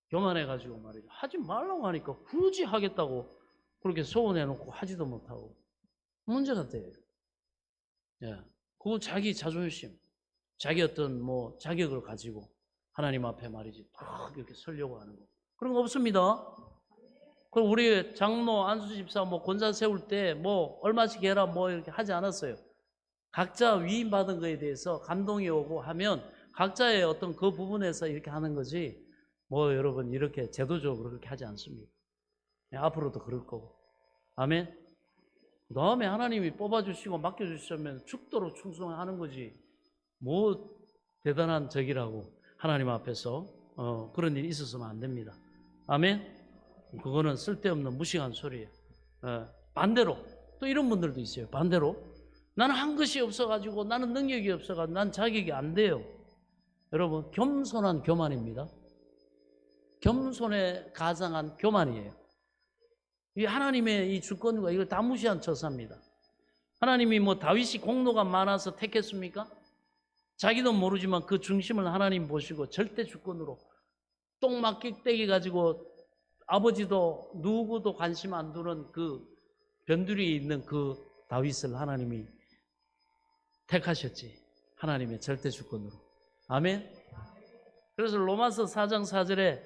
교만해가지고 말이죠. 하지 말라고 하니까 굳이 하겠다고 그렇게 소원해놓고 하지도 못하고 문제가 돼요. 그건 자기 자존심, 자기 어떤 뭐 자격을 가지고 하나님 앞에 말이지 딱 이렇게 서려고 하는 거. 그런 거 없습니다. 그럼 우리 장로 안수 집사 뭐 권사 세울 때 뭐 얼마씩 해라 뭐 이렇게 하지 않았어요. 각자 위임 받은 거에 대해서 감동이 오고 하면 각자의 어떤 그 부분에서 이렇게 하는 거지. 뭐 여러분 이렇게 제도적으로 그렇게 하지 않습니다. 앞으로도 그럴 거고. 아멘. 그다음에 하나님이 뽑아주시고 맡겨주시면 죽도록 충성하는 거지. 뭐 대단한 적이라고 하나님 앞에서 그런 일이 있었으면 안 됩니다. 아멘. 그거는 쓸데없는 무식한 소리예요. 반대로 또 이런 분들도 있어요. 반대로 나는 한 것이 없어가지고 나는 능력이 없어가지고 난 자격이 안 돼요. 여러분 겸손한 교만입니다. 겸손에 가장한 교만이에요. 이 하나님의 이 주권과 이걸 다 무시한 처사입니다. 하나님이 뭐 다윗이 공로가 많아서 택했습니까? 자기도 모르지만 그 중심을 하나님 보시고 절대 주권으로 똥막기떼기 가지고 아버지도 누구도 관심 안 두는 그 변두리에 있는 그 다윗을 하나님이 택하셨지. 하나님의 절대 주권으로. 아멘. 그래서 로마서 4장 4절에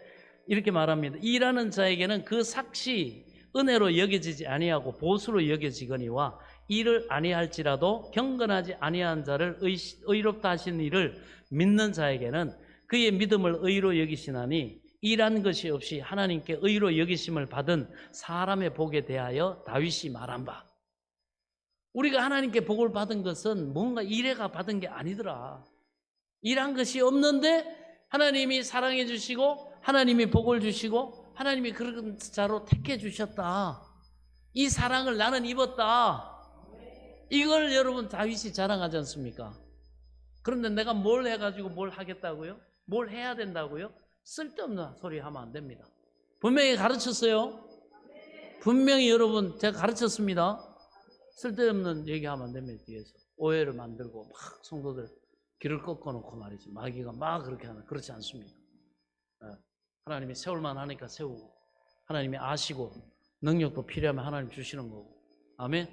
이렇게 말합니다. 일하는 자에게는 그 삭시 은혜로 여겨지지 아니하고 보수로 여겨지거니와 일을 아니할지라도 경건하지 아니한 자를 의롭다 하시는 일을 믿는 자에게는 그의 믿음을 의로 여기시나니 일한 것이 없이 하나님께 의로 여기심을 받은 사람의 복에 대하여 다윗이 말한 바. 우리가 하나님께 복을 받은 것은 뭔가 일해가 받은 게 아니더라. 일한 것이 없는데 하나님이 사랑해 주시고 하나님이 복을 주시고 하나님이 그런 자로 택해 주셨다. 이 사랑을 나는 입었다. 이걸 여러분 다윗이 자랑하지 않습니까? 그런데 내가 뭘 해가지고 뭘 하겠다고요? 뭘 해야 된다고요? 쓸데없는 소리 하면 안 됩니다. 분명히 가르쳤어요. 분명히 여러분 제가 가르쳤습니다. 쓸데없는 얘기하면 안 됩니다. 뒤에서 오해를 만들고 막 성도들 길을 꺾어놓고 말이죠. 마귀가 막 그렇게 하는, 그렇지 않습니다. 하나님이 세울만 하니까 세우고, 하나님이 아시고 능력도 필요하면 하나님 주시는 거고. 아멘.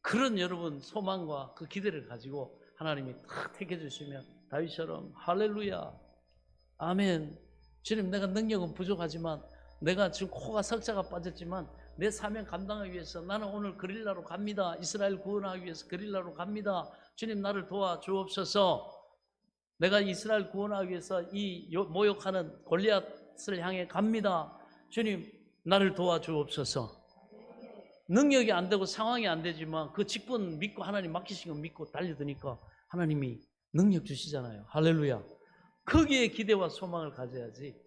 그런 여러분 소망과 그 기대를 가지고 하나님이 탁 택해 주시면 다윗처럼 할렐루야, 아멘. 주님, 내가 능력은 부족하지만, 내가 지금 코가 석자가 빠졌지만 내 사명 감당하기 위해서 나는 오늘 그릴라로 갑니다. 이스라엘 구원하기 위해서 그릴라로 갑니다. 주님, 나를 도와주옵소서. 내가 이스라엘 구원하기 위해서 이 모욕하는 골리앗을 향해 갑니다. 주님, 나를 도와주옵소서. 능력이 안 되고 상황이 안 되지만 그 직분 믿고 하나님 맡기신 거 믿고 달려드니까 하나님이 능력 주시잖아요. 할렐루야. 거기에 기대와 소망을 가져야지.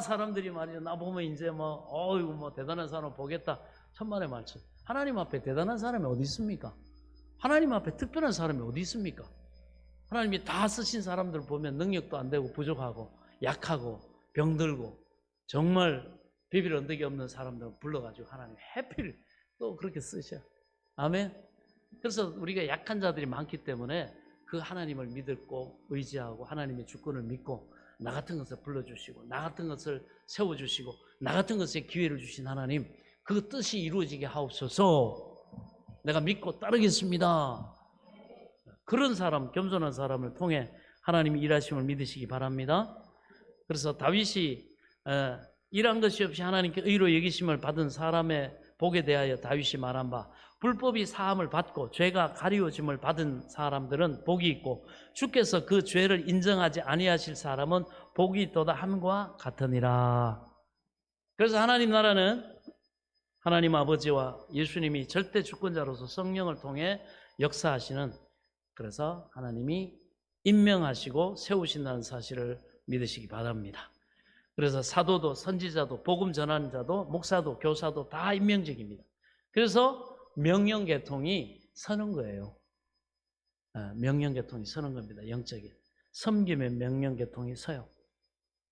사람들이 말이야, 나 보면 이제 뭐 대단한 사람 보겠다. 천만의 말씀. 하나님 앞에 대단한 사람이 어디 있습니까? 하나님 앞에 특별한 사람이 어디 있습니까? 하나님이 다 쓰신 사람들 보면 능력도 안 되고 부족하고 약하고 병들고 정말 비빌 언덕이 없는 사람들 불러가지고 하나님 해필 또 그렇게 쓰셔. 아멘. 그래서 우리가 약한 자들이 많기 때문에 그 하나님을 믿고 의지하고 하나님의 주권을 믿고 나 같은 것을 불러주시고 나 같은 것을 세워주시고 나 같은 것에 기회를 주신 하나님, 그 뜻이 이루어지게 하옵소서. 내가 믿고 따르겠습니다. 그런 사람, 겸손한 사람을 통해 하나님이 일하심을 믿으시기 바랍니다. 그래서 다윗이 일한 것이 없이 하나님께 의로 여기심을 받은 사람의 복에 대하여 다윗이 말한 바, 불법이 사함을 받고 죄가 가리워짐을 받은 사람들은 복이 있고 주께서 그 죄를 인정하지 아니하실 사람은 복이 있도다 함과 같으니라. 그래서 하나님 나라는 하나님 아버지와 예수님이 절대 주권자로서 성령을 통해 역사하시는, 그래서 하나님이 임명하시고 세우신다는 사실을 믿으시기 바랍니다. 그래서 사도도 선지자도 복음 전하는 자도 목사도 교사도 다 임명직입니다. 그래서 명령계통이 서는 거예요. 명령계통이 서는 겁니다. 영적인 섬김의 명령계통이 서요.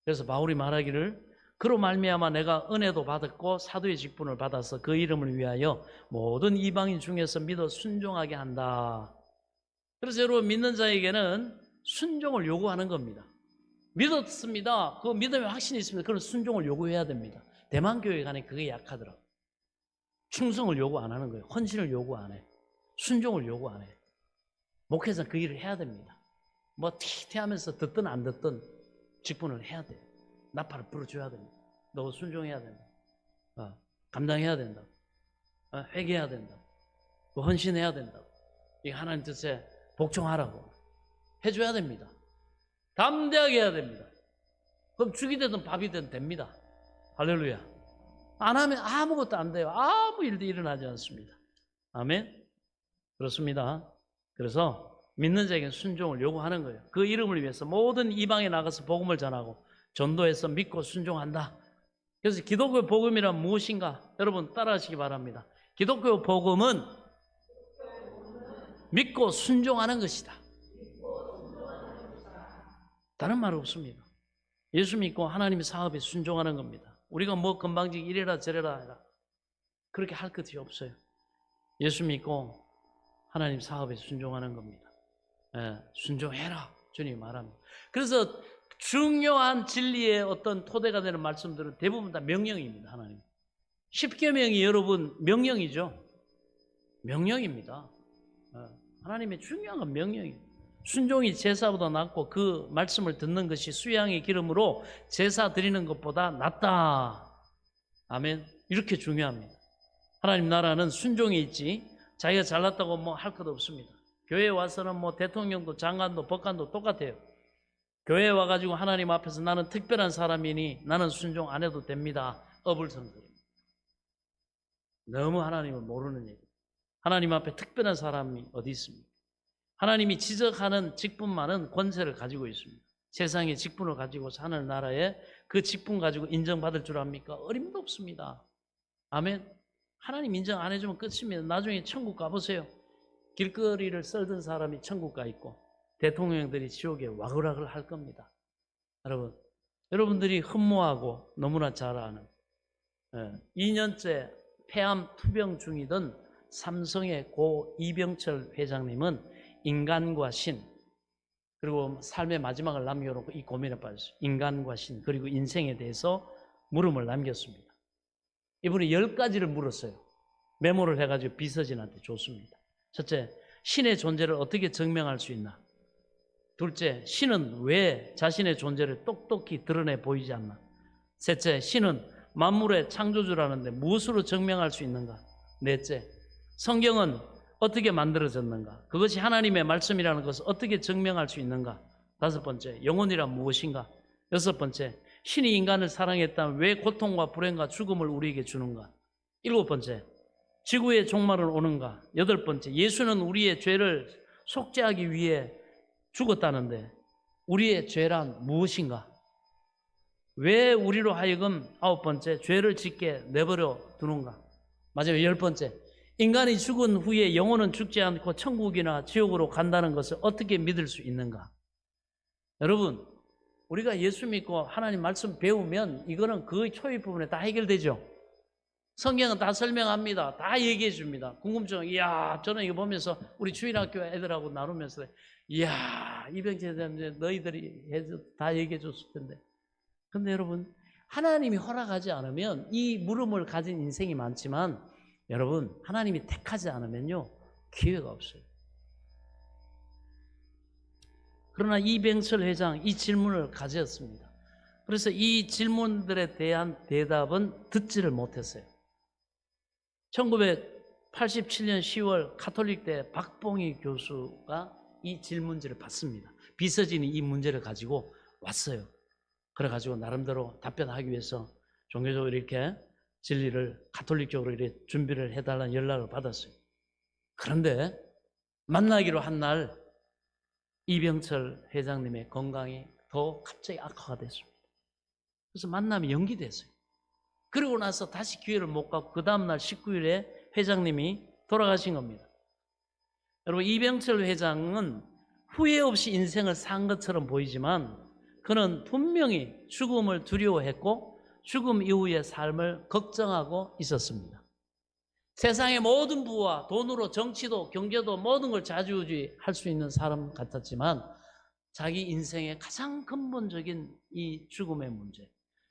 그래서 바울이 말하기를, 그로 말미암아 내가 은혜도 받았고 사도의 직분을 받아서 그 이름을 위하여 모든 이방인 중에서 믿어 순종하게 한다. 그래서 여러분, 믿는 자에게는 순종을 요구하는 겁니다. 믿었습니다. 그 믿음에 확신이 있습니다. 그런 순종을 요구해야 됩니다. 대만 교회 간에 그게 약하더라고요. 충성을 요구 안 하는 거예요. 헌신을 요구 안 해. 순종을 요구 안 해. 목회자는 그 일을 해야 됩니다. 뭐 티티하면서 듣든 안 듣든 직분을 해야 돼요. 나팔을 불어줘야 됩니다. 너 순종해야 된다. 감당해야 된다. 회개해야 된다. 헌신해야 된다. 이 하나님 뜻에 복종하라고 해줘야 됩니다. 담대하게 해야 됩니다. 그럼 죽이 되든 밥이 되든 됩니다. 할렐루야. 안 하면 아무것도 안 돼요. 아무 일도 일어나지 않습니다. 아멘. 그렇습니다. 그래서 믿는 자에게 순종을 요구하는 거예요. 그 이름을 위해서 모든 이방에 나가서 복음을 전하고 전도해서 믿고 순종한다. 그래서 기독교 복음이란 무엇인가? 여러분 따라하시기 바랍니다. 기독교 복음은 믿고 순종하는 것이다. 다른 말 없습니다. 예수 믿고 하나님의 사업에 순종하는 겁니다. 우리가 뭐 건방지게 이래라 저래라 해라 그렇게 할 것이 없어요. 예수 믿고 하나님 사업에 순종하는 겁니다. 순종해라 주님이 말합니다. 그래서 중요한 진리의 어떤 토대가 되는 말씀들은 대부분 다 명령입니다. 하나님 10계명이 여러분 명령이죠. 명령입니다. 하나님의 중요한 건 명령이에요. 순종이 제사보다 낫고 그 말씀을 듣는 것이 수양의 기름으로 제사 드리는 것보다 낫다. 아멘. 이렇게 중요합니다. 하나님 나라는 순종이 있지 자기가 잘났다고 뭐 할 것 없습니다. 교회에 와서는 뭐 대통령도 장관도 법관도 똑같아요. 교회에 와가지고 하나님 앞에서 나는 특별한 사람이니 나는 순종 안 해도 됩니다. 어불성설입니다. 너무 하나님을 모르는 얘기. 하나님 앞에 특별한 사람이 어디 있습니까? 하나님이 지적하는 직분만은 권세를 가지고 있습니다. 세상의 직분을 가지고 사는 나라에 그 직분 가지고 인정받을 줄 압니까? 어림도 없습니다. 아멘. 하나님 인정 안 해주면 끝입니다. 나중에 천국 가보세요. 길거리를 썰던 사람이 천국 가 있고 대통령들이 지옥에 와글와글 할 겁니다. 여러분들이 흠모하고 너무나 잘 아는 2년째 폐암 투병 중이던 삼성의 고 이병철 회장님은 인간과 신, 그리고 삶의 마지막을 남겨놓고 이 고민에 빠졌어요. 인간과 신, 그리고 인생에 대해서 물음을 남겼습니다. 이분이 10가지를 물었어요. 메모를 해가지고 비서진한테 줬습니다. 첫째, 신의 존재를 어떻게 증명할 수 있나? 둘째, 신은 왜 자신의 존재를 똑똑히 드러내 보이지 않나? 셋째, 신은 만물의 창조주라는데 무엇으로 증명할 수 있는가? 넷째, 성경은 어떻게 만들어졌는가? 그것이 하나님의 말씀이라는 것을 어떻게 증명할 수 있는가? 다섯 번째, 영혼이란 무엇인가? 여섯 번째, 신이 인간을 사랑했다면 왜 고통과 불행과 죽음을 우리에게 주는가? 일곱 번째, 지구의 종말은 오는가? 여덟 번째, 예수는 우리의 죄를 속죄하기 위해 죽었다는데 우리의 죄란 무엇인가? 왜 우리로 하여금 아홉 번째, 죄를 짓게 내버려 두는가? 마지막 열 번째, 인간이 죽은 후에 영혼은 죽지 않고 천국이나 지옥으로 간다는 것을 어떻게 믿을 수 있는가? 여러분, 우리가 예수 믿고 하나님 말씀 배우면 이거는 그 초입 부분에 다 해결되죠. 성경은 다 설명합니다. 다 얘기해 줍니다. 궁금증, 이야, 저는 이거 보면서 우리 주일학교 애들하고 나누면서 이야, 이병재 너희들이 다 얘기해 줬을 텐데. 근데 여러분, 하나님이 허락하지 않으면 이 물음을 가진 인생이 많지만 여러분, 하나님이 택하지 않으면요, 기회가 없어요. 그러나 이병철 회장 이 질문을 가졌습니다. 그래서 이 질문들에 대한 대답은 듣지를 못했어요. 1987년 10월 가톨릭대 박봉희 교수가 이 질문지를 받습니다. 비서진이 이 문제를 가지고 왔어요. 그래가지고 나름대로 답변하기 위해서 종교적으로 이렇게 진리를 가톨릭적으로 이렇게 준비를 해달라는 연락을 받았어요. 그런데 만나기로 한 날 이병철 회장님의 건강이 더 갑자기 악화가 됐습니다. 그래서 만남이 연기됐어요. 그리고 나서 다시 기회를 못 갖고 그 다음날 19일에 회장님이 돌아가신 겁니다. 여러분, 이병철 회장은 후회 없이 인생을 산 것처럼 보이지만 그는 분명히 죽음을 두려워했고 죽음 이후의 삶을 걱정하고 있었습니다. 세상의 모든 부와 돈으로 정치도 경제도 모든 걸 좌지우지할 수 있는 사람 같았지만 자기 인생의 가장 근본적인 이 죽음의 문제,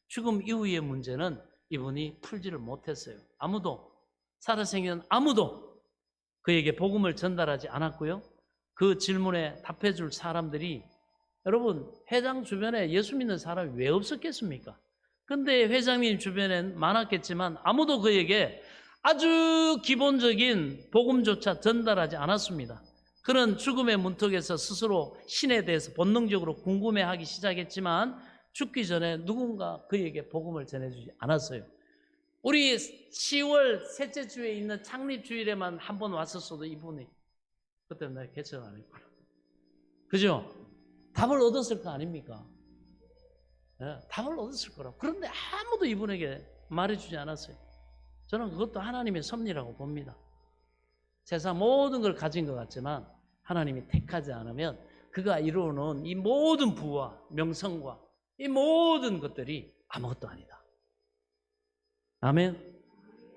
죽음 이후의 문제는 이분이 풀지를 못했어요. 아무도, 살아생전 아무도 그에게 복음을 전달하지 않았고요. 그 질문에 답해 줄 사람들이, 여러분, 회장 주변에 예수 믿는 사람이 왜 없었겠습니까? 근데 회장님 주변엔 많았겠지만 아무도 그에게 아주 기본적인 복음조차 전달하지 않았습니다. 그는 죽음의 문턱에서 스스로 신에 대해서 본능적으로 궁금해하기 시작했지만 죽기 전에 누군가 그에게 복음을 전해주지 않았어요. 우리 10월 셋째 주에 있는 창립주일에만 한 번 왔었어도 이분이 그때 내가 개척 안 했구나. 그죠? 답을 얻었을 거 아닙니까? 네, 답을 얻었을 거라고. 그런데 아무도 이분에게 말해주지 않았어요. 저는 그것도 하나님의 섭리라고 봅니다. 세상 모든 걸 가진 것 같지만 하나님이 택하지 않으면 그가 이루어놓은 이 모든 부와 명성과 이 모든 것들이 아무것도 아니다. 아멘.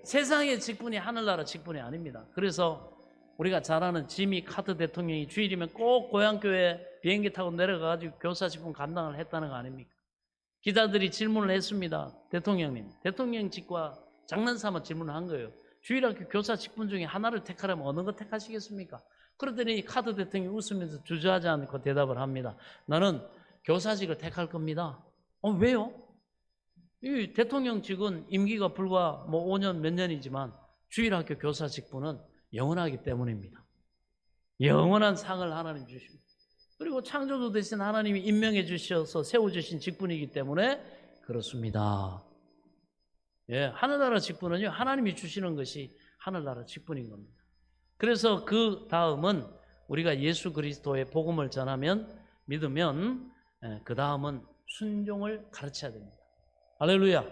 세상의 직분이 하늘나라 직분이 아닙니다. 그래서 우리가 잘 아는 지미 카터 대통령이 주일이면 꼭 고향교회 비행기 타고 내려가가지고 교사 직분 감당을 했다는 거 아닙니까? 기자들이 질문을 했습니다. 대통령님, 대통령직과 장난삼아 질문을 한 거예요. 주일학교 교사 직분 중에 하나를 택하려면 어느 거 택하시겠습니까? 그러더니 카드 대통령이 웃으면서 주저하지 않고 대답을 합니다. 나는 교사직을 택할 겁니다. 왜요? 이 대통령직은 임기가 불과 5년 몇 년이지만 주일학교 교사 직분은 영원하기 때문입니다. 영원한 상을 하나님 주십니다. 그리고 창조주 되신 하나님이 임명해 주셔서 세워주신 직분이기 때문에 그렇습니다. 예, 하늘나라 직분은요, 하나님이 주시는 것이 하늘나라 직분인 겁니다. 그래서 그 다음은 우리가 예수 그리스도의 복음을 전하면, 믿으면 그 다음은 순종을 가르쳐야 됩니다. 할렐루야.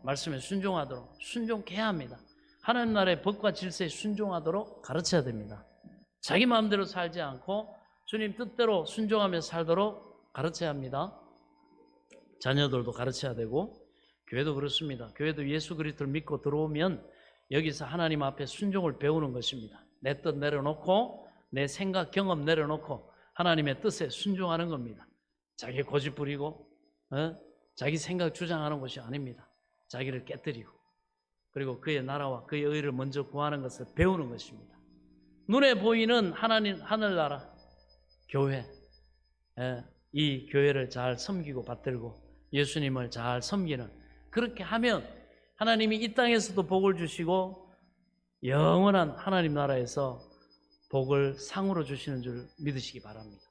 말씀에 순종하도록, 순종해야 합니다. 하나님 나라의 법과 질서에 순종하도록 가르쳐야 됩니다. 자기 마음대로 살지 않고 주님 뜻대로 순종하며 살도록 가르쳐야 합니다. 자녀들도 가르쳐야 되고, 교회도 그렇습니다. 교회도 예수 그리스도를 믿고 들어오면 여기서 하나님 앞에 순종을 배우는 것입니다. 내 뜻 내려놓고 내 생각 경험 내려놓고 하나님의 뜻에 순종하는 겁니다. 자기 고집 부리고 자기 생각 주장하는 것이 아닙니다. 자기를 깨뜨리고 그리고 그의 나라와 그의 의를 먼저 구하는 것을 배우는 것입니다. 눈에 보이는 하나님 하늘나라 교회, 이 교회를 잘 섬기고 받들고 예수님을 잘 섬기는, 그렇게 하면 하나님이 이 땅에서도 복을 주시고 영원한 하나님 나라에서 복을 상으로 주시는 줄 믿으시기 바랍니다.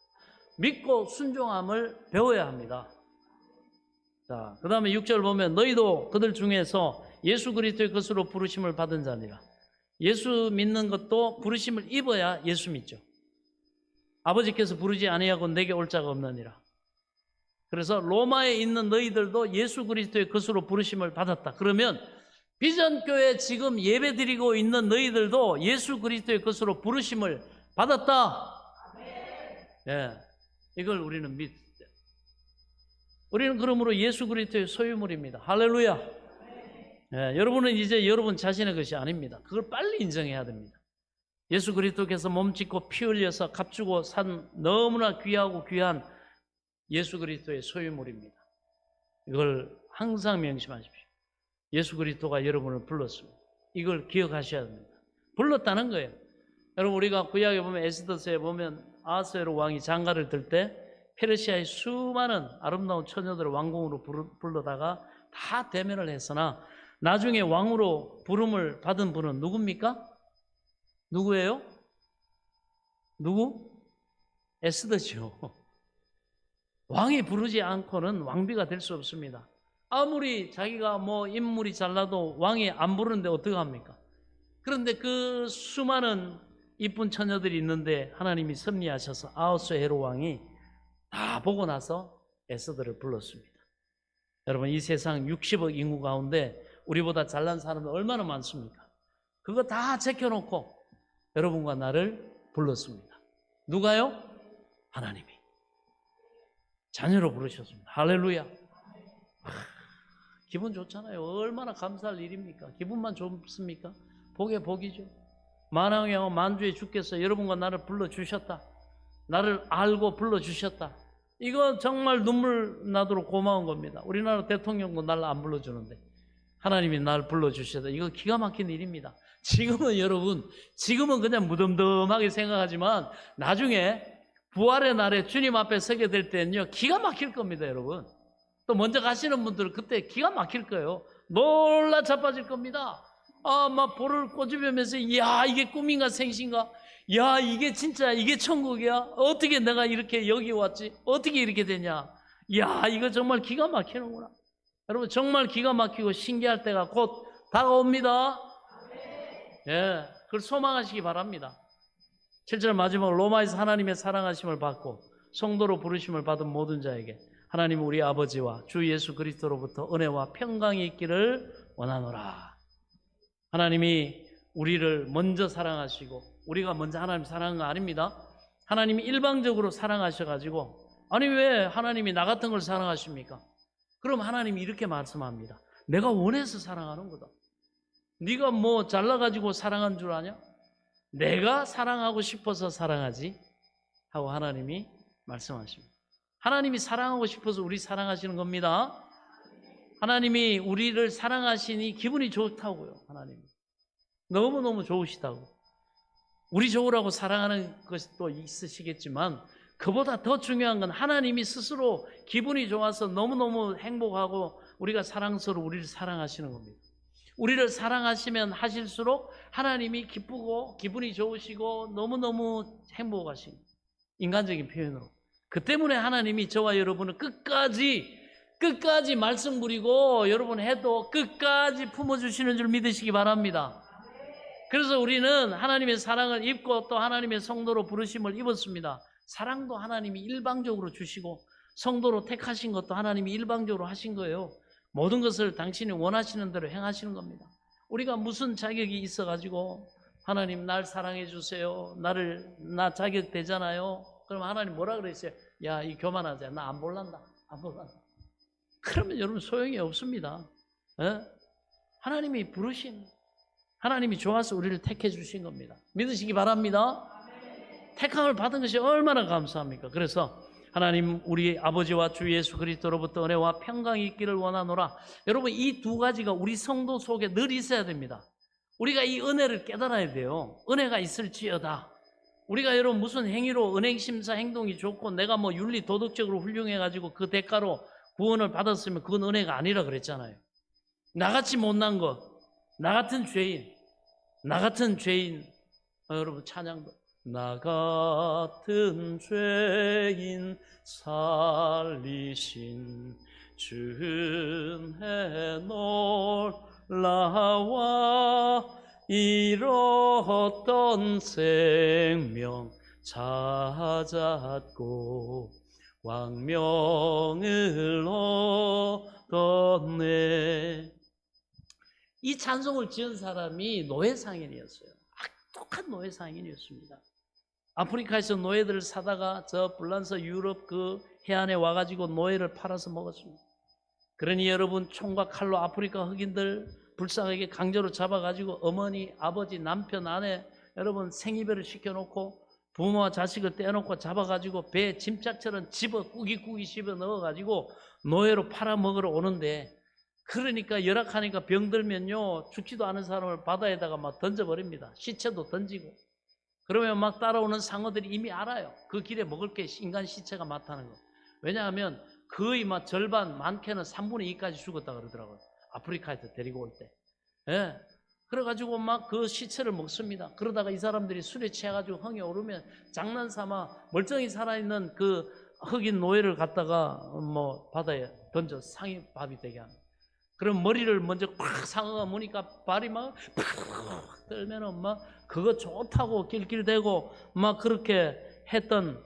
믿고 순종함을 배워야 합니다. 자, 그 다음에 6절 보면 너희도 그들 중에서 예수 그리스도의 것으로 부르심을 받은 자니라. 예수 믿는 것도 부르심을 입어야 예수 믿죠. 아버지께서 부르지 아니하고 내게 올 자가 없느니라. 그래서 로마에 있는 너희들도 예수 그리스도의 것으로 부르심을 받았다. 그러면 비전교회 지금 예배드리고 있는 너희들도 예수 그리스도의 것으로 부르심을 받았다. 이걸 우리는 믿습니다. 우리는 그러므로 예수 그리스도의 소유물입니다. 할렐루야. 여러분은 이제 여러분 자신의 것이 아닙니다. 그걸 빨리 인정해야 됩니다. 예수 그리스도께서 몸짓고 피 흘려서 값주고 산 너무나 귀하고 귀한 예수 그리스도의 소유물입니다. 이걸 항상 명심하십시오. 예수 그리스도가 여러분을 불렀습니다. 이걸 기억하셔야 됩니다. 불렀다는 거예요. 여러분, 우리가 구약에 보면 에스더서에 보면 아하스웨로 왕이 장가를 들 때 페르시아의 수많은 아름다운 처녀들을 왕궁으로 불러다가 다 대면을 했으나 나중에 왕으로 부름을 받은 분은 누굽니까? 누구예요? 누구? 에스더죠. 왕이 부르지 않고는 왕비가 될 수 없습니다. 아무리 자기가 인물이 잘나도 왕이 안 부르는데 어떡합니까? 그런데 그 수많은 이쁜 처녀들이 있는데 하나님이 섭리하셔서 아하스웨로 왕이 다 보고 나서 에스더를 불렀습니다. 여러분, 이 세상 60억 인구 가운데 우리보다 잘난 사람들 얼마나 많습니까? 그거 다 제껴놓고 여러분과 나를 불렀습니다. 누가요? 하나님이 자녀로 부르셨습니다. 할렐루야. 기분 좋잖아요. 얼마나 감사할 일입니까? 기분만 좋습니까? 복의 복이죠. 만왕의 만주의 주께서 여러분과 나를 불러주셨다. 나를 알고 불러주셨다. 이거 정말 눈물 나도록 고마운 겁니다. 우리나라 대통령도 나를 안 불러주는데 하나님이 나를 불러주셨다. 이거 기가 막힌 일입니다. 지금은 여러분, 지금은 그냥 무덤덤하게 생각하지만 나중에 부활의 날에 주님 앞에 서게 될 때는요, 기가 막힐 겁니다, 여러분. 또 먼저 가시는 분들은 그때 기가 막힐 거예요. 놀라 자빠질 겁니다. 막 볼을 꼬집으면서, 야, 이게 꿈인가 생신가? 야, 이게 진짜, 이게 천국이야? 어떻게 내가 이렇게 여기 왔지? 어떻게 이렇게 되냐? 야, 이거 정말 기가 막히는구나. 여러분, 정말 기가 막히고 신기할 때가 곧 다가옵니다. 그걸 소망하시기 바랍니다. 7절 마지막 로마에서 하나님의 사랑하심을 받고 성도로 부르심을 받은 모든 자에게 하나님 우리 아버지와 주 예수 그리스도로부터 은혜와 평강이 있기를 원하노라. 하나님이 우리를 먼저 사랑하시고 우리가 먼저 하나님 사랑한 거 아닙니다. 하나님이 일방적으로 사랑하셔가지고, 아니 왜 하나님이 나 같은 걸 사랑하십니까? 그럼 하나님이 이렇게 말씀합니다. 내가 원해서 사랑하는 거다. 네가 잘나가지고 사랑한 줄 아냐? 내가 사랑하고 싶어서 사랑하지 하고 하나님이 말씀하십니다. 하나님이 사랑하고 싶어서 우리 사랑하시는 겁니다. 하나님이 우리를 사랑하시니 기분이 좋다고요. 하나님이 너무너무 좋으시다고. 우리 좋으라고 사랑하는 것도 있으시겠지만 그보다 더 중요한 건 하나님이 스스로 기분이 좋아서 너무너무 행복하고 우리가 사랑스러워 우리를 사랑하시는 겁니다. 우리를 사랑하시면 하실수록 하나님이 기쁘고 기분이 좋으시고 너무너무 행복하신, 인간적인 표현으로. 그 때문에 하나님이 저와 여러분을 끝까지 말씀 부리고 여러분 해도 끝까지 품어주시는 줄 믿으시기 바랍니다. 그래서 우리는 하나님의 사랑을 입고 또 하나님의 성도로 부르심을 입었습니다. 사랑도 하나님이 일방적으로 주시고 성도로 택하신 것도 하나님이 일방적으로 하신 거예요. 모든 것을 당신이 원하시는 대로 행하시는 겁니다. 우리가 무슨 자격이 있어가지고 하나님 날 사랑해 주세요. 나 자격 되잖아요. 그럼 하나님 뭐라 그랬어요? 야, 이 교만하자. 나 안 볼란다. 안 볼란다. 그러면 여러분 소용이 없습니다. 에? 하나님이 부르신, 하나님이 좋아서 우리를 택해 주신 겁니다. 믿으시기 바랍니다. 택함을 받은 것이 얼마나 감사합니까? 그래서 하나님 우리 아버지와 주 예수 그리스도로부터 은혜와 평강이 있기를 원하노라. 여러분 이 두 가지가 우리 성도 속에 늘 있어야 됩니다. 우리가 이 은혜를 깨달아야 돼요. 은혜가 있을지어다. 우리가 여러분 무슨 행위로 은행심사 행동이 좋고 내가 뭐 윤리 도덕적으로 훌륭해가지고 그 대가로 구원을 받았으면 그건 은혜가 아니라 그랬잖아요. 나같이 못난 것, 나 같은 죄인, 여러분 찬양도 나 같은 죄인 살리신 주의 놀라와 잃었던 생명 찾았고 광명을 얻었네. 이 찬송을 지은 사람이 노예상인이었어요. 악독한 노예상인이었습니다. 아프리카에서 노예들을 사다가 저 불란서 유럽 그 해안에 와가지고 노예를 팔아서 먹었습니다. 그러니 여러분 총과 칼로 아프리카 흑인들 불쌍하게 강제로 잡아가지고 어머니, 아버지, 남편, 아내 여러분 생이별을 시켜놓고 부모와 자식을 떼어놓고 잡아가지고 배에 짐짝처럼 집어 꾸깃꾸깃 씹어 넣어가지고 노예로 팔아먹으러 오는데, 그러니까 열악하니까 병들면요 죽지도 않은 사람을 바다에다가 막 던져버립니다. 시체도 던지고. 그러면 막 따라오는 상어들이 이미 알아요. 그 길에 먹을 게 인간 시체가 많다는 거. 왜냐하면 거의 막 절반, 많게는 3분의 2까지 죽었다 그러더라고요. 아프리카에서 데리고 올 때. 예. 그래가지고 막 그 시체를 먹습니다. 그러다가 이 사람들이 술에 취해가지고 흥에 오르면 장난삼아 멀쩡히 살아있는 그 흑인 노예를 갖다가 뭐 바다에 던져 상이밥이 되게 합니다. 그럼 머리를 먼저 콱 상어가 무니까 발이 막 푹 떨면은 막 그거 좋다고 낄낄대고 막 그렇게 했던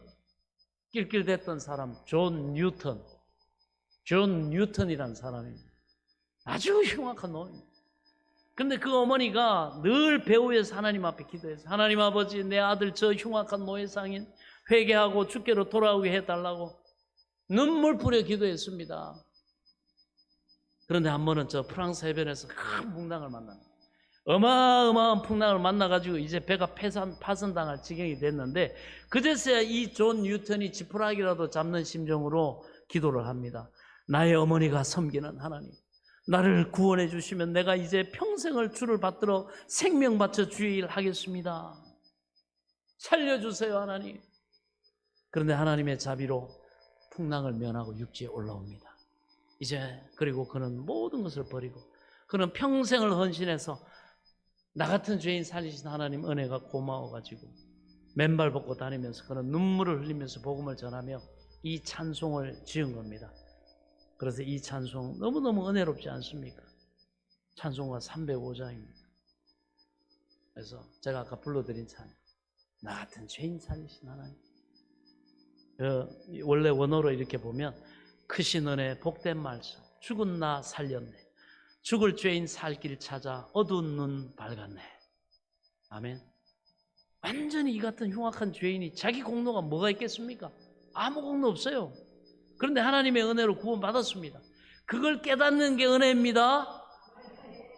낄낄댔던 사람 존 뉴턴이라는 사람입니다. 아주 흉악한 노예입니다. 근데 그 어머니가 늘 배후에서 하나님 앞에 기도해서 하나님 아버지 내 아들 저 흉악한 노예상인 회개하고 주께로 돌아오게 해달라고 눈물 뿌려 기도했습니다. 그런데 한 번은 저 프랑스 해변에서 큰 풍랑을 만납니다. 어마어마한 풍랑을 만나가지고 이제 배가 파손당할 지경이 됐는데 그제서야 이 존 뉴턴이 지푸라기라도 잡는 심정으로 기도를 합니다. 나의 어머니가 섬기는 하나님, 나를 구원해 주시면 내가 이제 평생을 주를 받들어 생명 바쳐 주의 일 하겠습니다. 살려주세요 하나님. 그런데 하나님의 자비로 풍랑을 면하고 육지에 올라옵니다. 이제 그리고 그는 모든 것을 버리고 그는 평생을 헌신해서 나 같은 죄인 살리신 하나님 은혜가 고마워가지고 맨발 벗고 다니면서 그는 눈물을 흘리면서 복음을 전하며 이 찬송을 지은 겁니다. 그래서 이 찬송 너무너무 은혜롭지 않습니까? 찬송가 305장입니다. 그래서 제가 아까 불러드린 찬양, 나 같은 죄인 살리신 하나님. 원래 원어로 이렇게 보면 크신 은혜 복된 말씀, 죽은 나 살렸네, 죽을 죄인 살 길 찾아 어두운 눈 밝았네. 아멘. 완전히 이 같은 흉악한 죄인이 자기 공로가 뭐가 있겠습니까? 아무 공로 없어요. 그런데 하나님의 은혜로 구원받았습니다. 그걸 깨닫는 게 은혜입니다.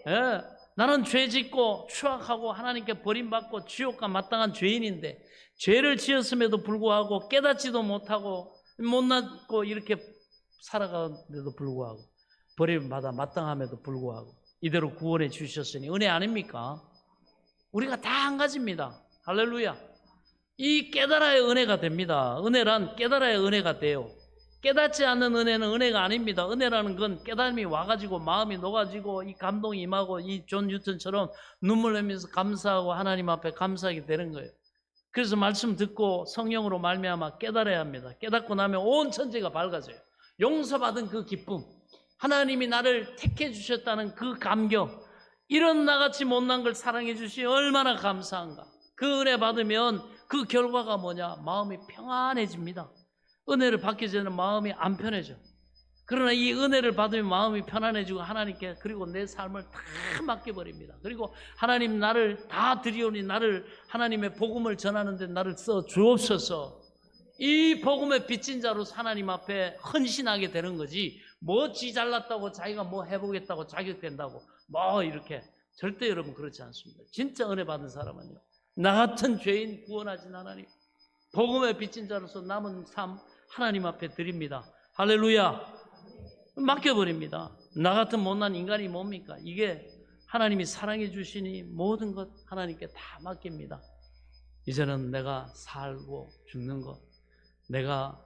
예, 나는 죄 짓고 추악하고 하나님께 버림받고 지옥과 마땅한 죄인인데 죄를 지었음에도 불구하고 깨닫지도 못하고 못났고 이렇게 살아가는데도 불구하고 버림받아 마땅함에도 불구하고 이대로 구원해 주셨으니 은혜 아닙니까? 우리가 다 한 가지입니다. 할렐루야. 이 깨달아야 은혜가 됩니다. 은혜란 깨달아야 은혜가 돼요. 깨닫지 않는 은혜는 은혜가 아닙니다. 은혜라는 건 깨달음이 와가지고 마음이 녹아지고 이 감동이 임하고 이 존 뉴턴처럼 눈물 흘리면서 감사하고 하나님 앞에 감사하게 되는 거예요. 그래서 말씀 듣고 성령으로 말미암아 깨달아야 합니다. 깨닫고 나면 온 천지가 밝아져요. 용서받은 그 기쁨, 하나님이 나를 택해 주셨다는 그 감격, 이런 나같이 못난 걸 사랑해 주시니 얼마나 감사한가. 그 은혜 받으면 그 결과가 뭐냐? 마음이 평안해집니다. 은혜를 받기 전에 마음이 안 편해져. 그러나 이 은혜를 받으면 마음이 편안해지고 하나님께 그리고 내 삶을 다 맡겨버립니다. 그리고 하나님 나를 다 드리오니 나를 하나님의 복음을 전하는데 나를 써 주옵소서. 이 복음의 빚진 자로 하나님 앞에 헌신하게 되는 거지. 뭐 지 잘났다고 자기가 뭐 해보겠다고 자격된다고 뭐 이렇게 절대 여러분 그렇지 않습니다. 진짜 은혜 받은 사람은요, 나 같은 죄인 구원하신 하나님, 복음의 빚진 자로서 남은 삶 하나님 앞에 드립니다. 할렐루야. 맡겨버립니다. 나 같은 못난 인간이 뭡니까? 이게 하나님이 사랑해 주시니 모든 것 하나님께 다 맡깁니다. 이제는 내가 살고 죽는 것, 내가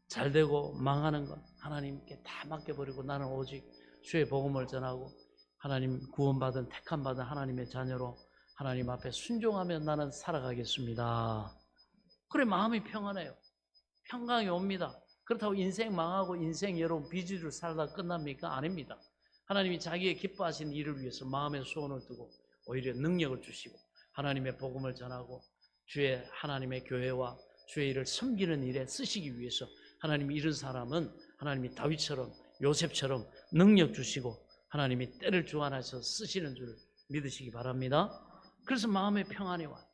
잘되고 망하는 것 하나님께 다 맡겨버리고 나는 오직 주의 복음을 전하고 하나님 구원받은 택함받은 하나님의 자녀로 하나님 앞에 순종하며 나는 살아가겠습니다. 그래 마음이 평안해요. 평강이 옵니다. 그렇다고 인생 망하고 인생 여러분 비주를 살다 끝납니까? 아닙니다. 하나님이 자기의 기뻐하시는 일을 위해서 마음의 소원을 두고 오히려 능력을 주시고 하나님의 복음을 전하고 주의 하나님의 교회와 주의 일을 섬기는 일에 쓰시기 위해서 하나님이 이런 사람은 하나님이 다윗처럼 요셉처럼 능력 주시고 하나님이 때를 주관하셔서 쓰시는 줄 믿으시기 바랍니다. 그래서 마음의 평안이 와요.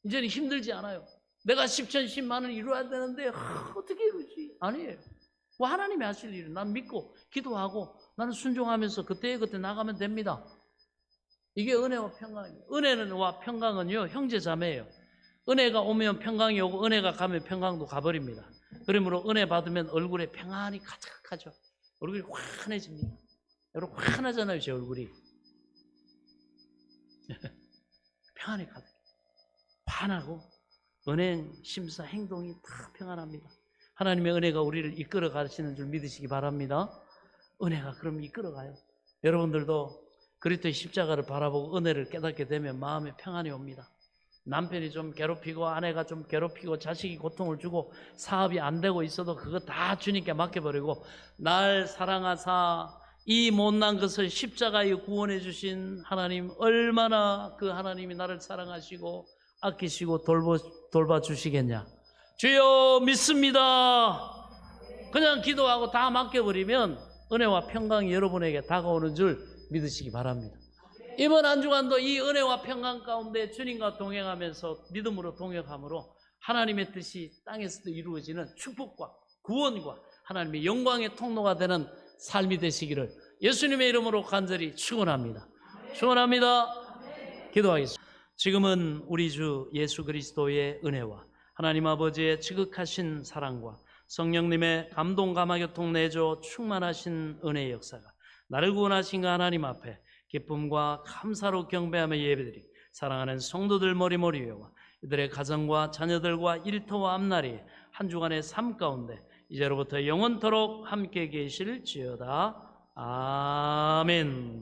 이제는 힘들지 않아요. 내가 10천 10만을 이루어야 되는데 어떻게 이루지? 아니에요. 뭐 하나님이 하실 일을 난 믿고 기도하고 나는 순종하면서 그때 나가면 됩니다. 이게 은혜와 평강입니다. 은혜와 평강은요 형제 자매예요. 은혜가 오면 평강이 오고 은혜가 가면 평강도 가버립니다. 그러므로 은혜 받으면 얼굴에 평안이 가득하죠. 얼굴이 환해집니다. 여러분 환하잖아요 제 얼굴이. 평안이 가득. 환하고 은행, 심사, 행동이 다 평안합니다. 하나님의 은혜가 우리를 이끌어 가시는 줄 믿으시기 바랍니다. 은혜가 그럼 이끌어가요. 여러분들도 그리스도의 십자가를 바라보고 은혜를 깨닫게 되면 마음에 평안이 옵니다. 남편이 좀 괴롭히고 아내가 좀 괴롭히고 자식이 고통을 주고 사업이 안 되고 있어도 그거 다 주님께 맡겨버리고 날 사랑하사 이 못난 것을 십자가에 구원해 주신 하나님 얼마나 그 하나님이 나를 사랑하시고 아끼시고 돌봐주시겠냐. 주여 믿습니다. 그냥 기도하고 다 맡겨버리면 은혜와 평강이 여러분에게 다가오는 줄 믿으시기 바랍니다. 이번 한 주간도 이 은혜와 평강 가운데 주님과 동행하면서 믿음으로 동역함으로 하나님의 뜻이 땅에서도 이루어지는 축복과 구원과 하나님의 영광의 통로가 되는 삶이 되시기를 예수님의 이름으로 간절히 축원합니다. 축원합니다. 기도하겠습니다. 지금은 우리 주 예수 그리스도의 은혜와 하나님 아버지의 지극하신 사랑과 성령님의 감동 감화교통 내줘 충만하신 은혜의 역사가 나를 구원하신 그 하나님 앞에 기쁨과 감사로 경배하며 예배드리 사랑하는 성도들 머리머리 위와 이들의 가정과 자녀들과 일터와 앞날이 한 주간의 삶 가운데 이제로부터 영원토록 함께 계실지어다. 아멘.